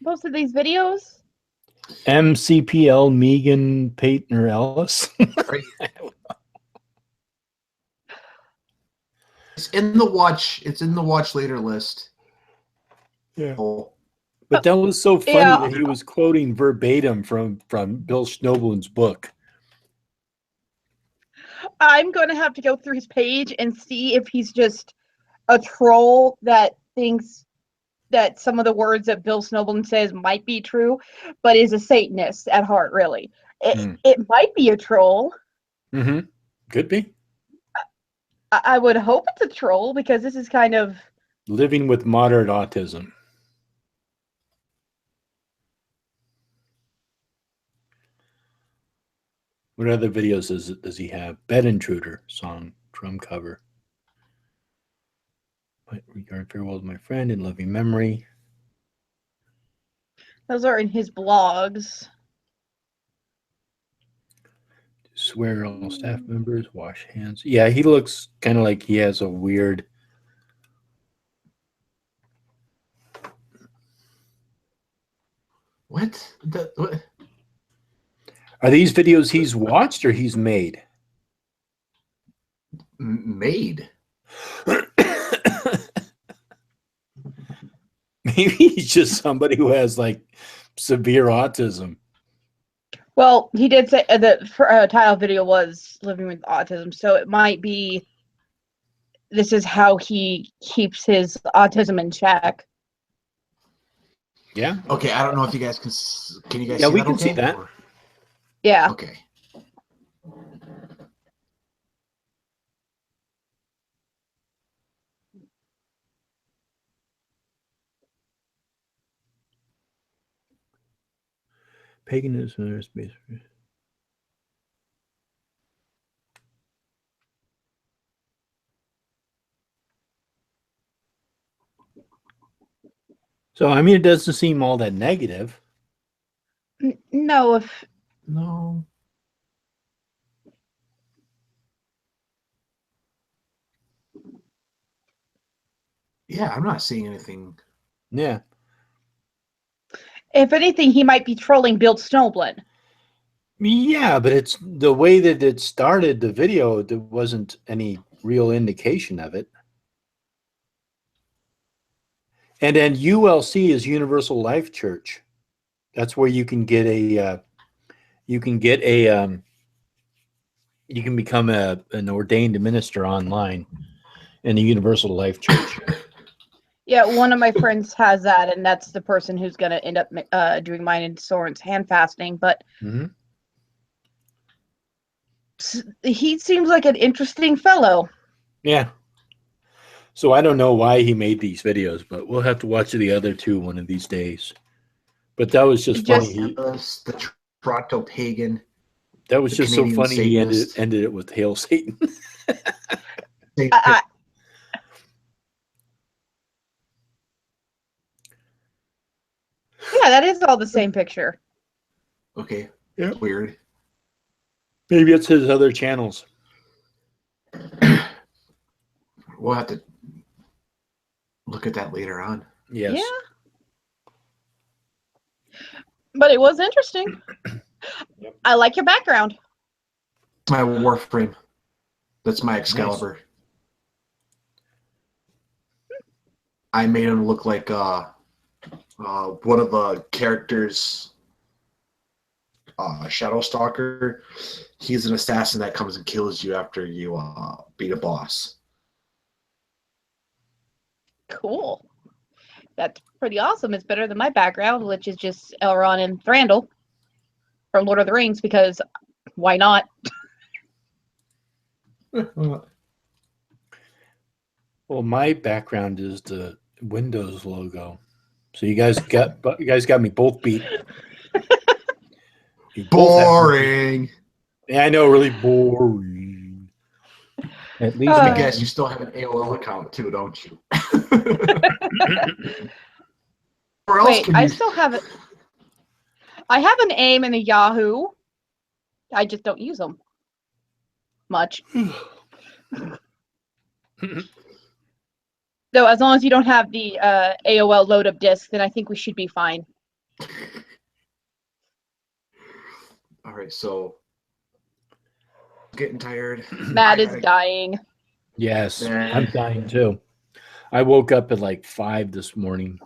Most of these videos. MCPL Megan Payton Ellis. it's in the watch. It's in the watch later list. Yeah. Oh, But that was so funny Yeah. that he was quoting verbatim from Bill Schnobel's book. I'm going to have to go through his page and see if he's just a troll that thinks that some of the words that Bill Snowball says might be true, but is a Satanist at heart, really. It might be a troll. Mm-hmm. Could be. I would hope it's a troll because this is kind of... Living with moderate autism. What other videos does he have? Bed Intruder song, drum cover. Regard farewell to my friend in loving memory. Those are in his blogs. Swear all staff members, wash hands. Yeah, he looks kind of like he has a weird... what? What? Are these videos he's watched or he's made? Made. Maybe he's just somebody who has like severe autism. Well, he did say the title video was Living with Autism, so it might be this is how he keeps his autism in check. Yeah. Okay, I don't know if you guys can you guys Yeah, see we that can okay? see that. Or- Yeah. Okay. Paganism, space. So, I mean, it doesn't seem all that negative. No, if No. Yeah, I'm not seeing anything. Yeah. If anything, he might be trolling Build Snowblin. Yeah, but it's the way that it started the video, there wasn't any real indication of it. And then ULC is Universal Life Church. That's where you can get a you can become an ordained minister online in the Universal Life Church. Yeah, one of my friends has that, and that's the person who's going to end up doing mine and Soren's hand fasting. But Mhm. he seems like an interesting fellow. Yeah. So I don't know why he made these videos, but we'll have to watch the other two one of these days. But that was just funny. The Toronto Pagan. That was the just so Canadian funny. He Satanist. ended it with Hail Satan. I- yeah, that is all the same picture. Okay. Yeah. Weird. Maybe it's his other channels. We'll have to look at that later on. Yes. Yeah. But it was interesting. Yep. I like your background. My Warframe. That's my Excalibur. I made him look like one of the characters, Shadowstalker. He's an assassin that comes and kills you after you beat a boss. Cool. That's pretty awesome. It's better than my background, which is just Elrond and Thranduil from Lord of the Rings, because why not? Well, my background is the Windows logo. So you guys got me both beat. You both have me Boring. beat. Yeah, I know, really boring. At least I guess you still have an AOL account too, don't you? Or else Wait, can I you... still have it. I have an AIM and a Yahoo. I just don't use them much. So as long as you don't have the AOL load up disk, then I think we should be fine. All right, so getting tired. Matt is dying. Yes, Nah. I'm dying too. I woke up at like 5 this morning.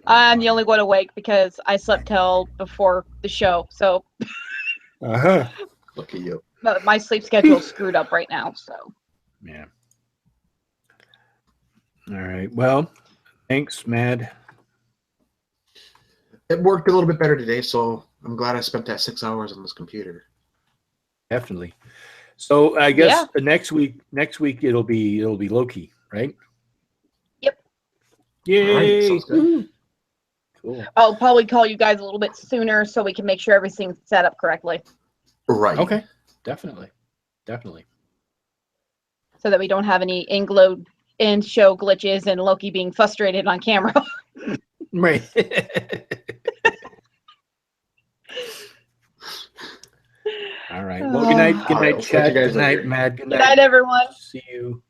I'm the only one awake because I slept till before the show. So Uh-huh. Look at you. my sleep schedule is screwed up right now. So Yeah. All right. Well, thanks, Mad. It worked a little bit better today, so I'm glad I spent that 6 hours on this computer. Definitely. So I guess Yeah. next week it'll be Loki, right? Yep. Yay! All right, sounds good. Woo. Cool. I'll probably call you guys a little bit sooner so we can make sure everything's set up correctly, Right. Okay. Definitely. so that we don't have any in-show glitches and Loki being frustrated on camera. Right. All right. Well, good night. Good All right, night, we'll catch Chad. you guys Good night, later. Matt. Good Good night, everyone. See you.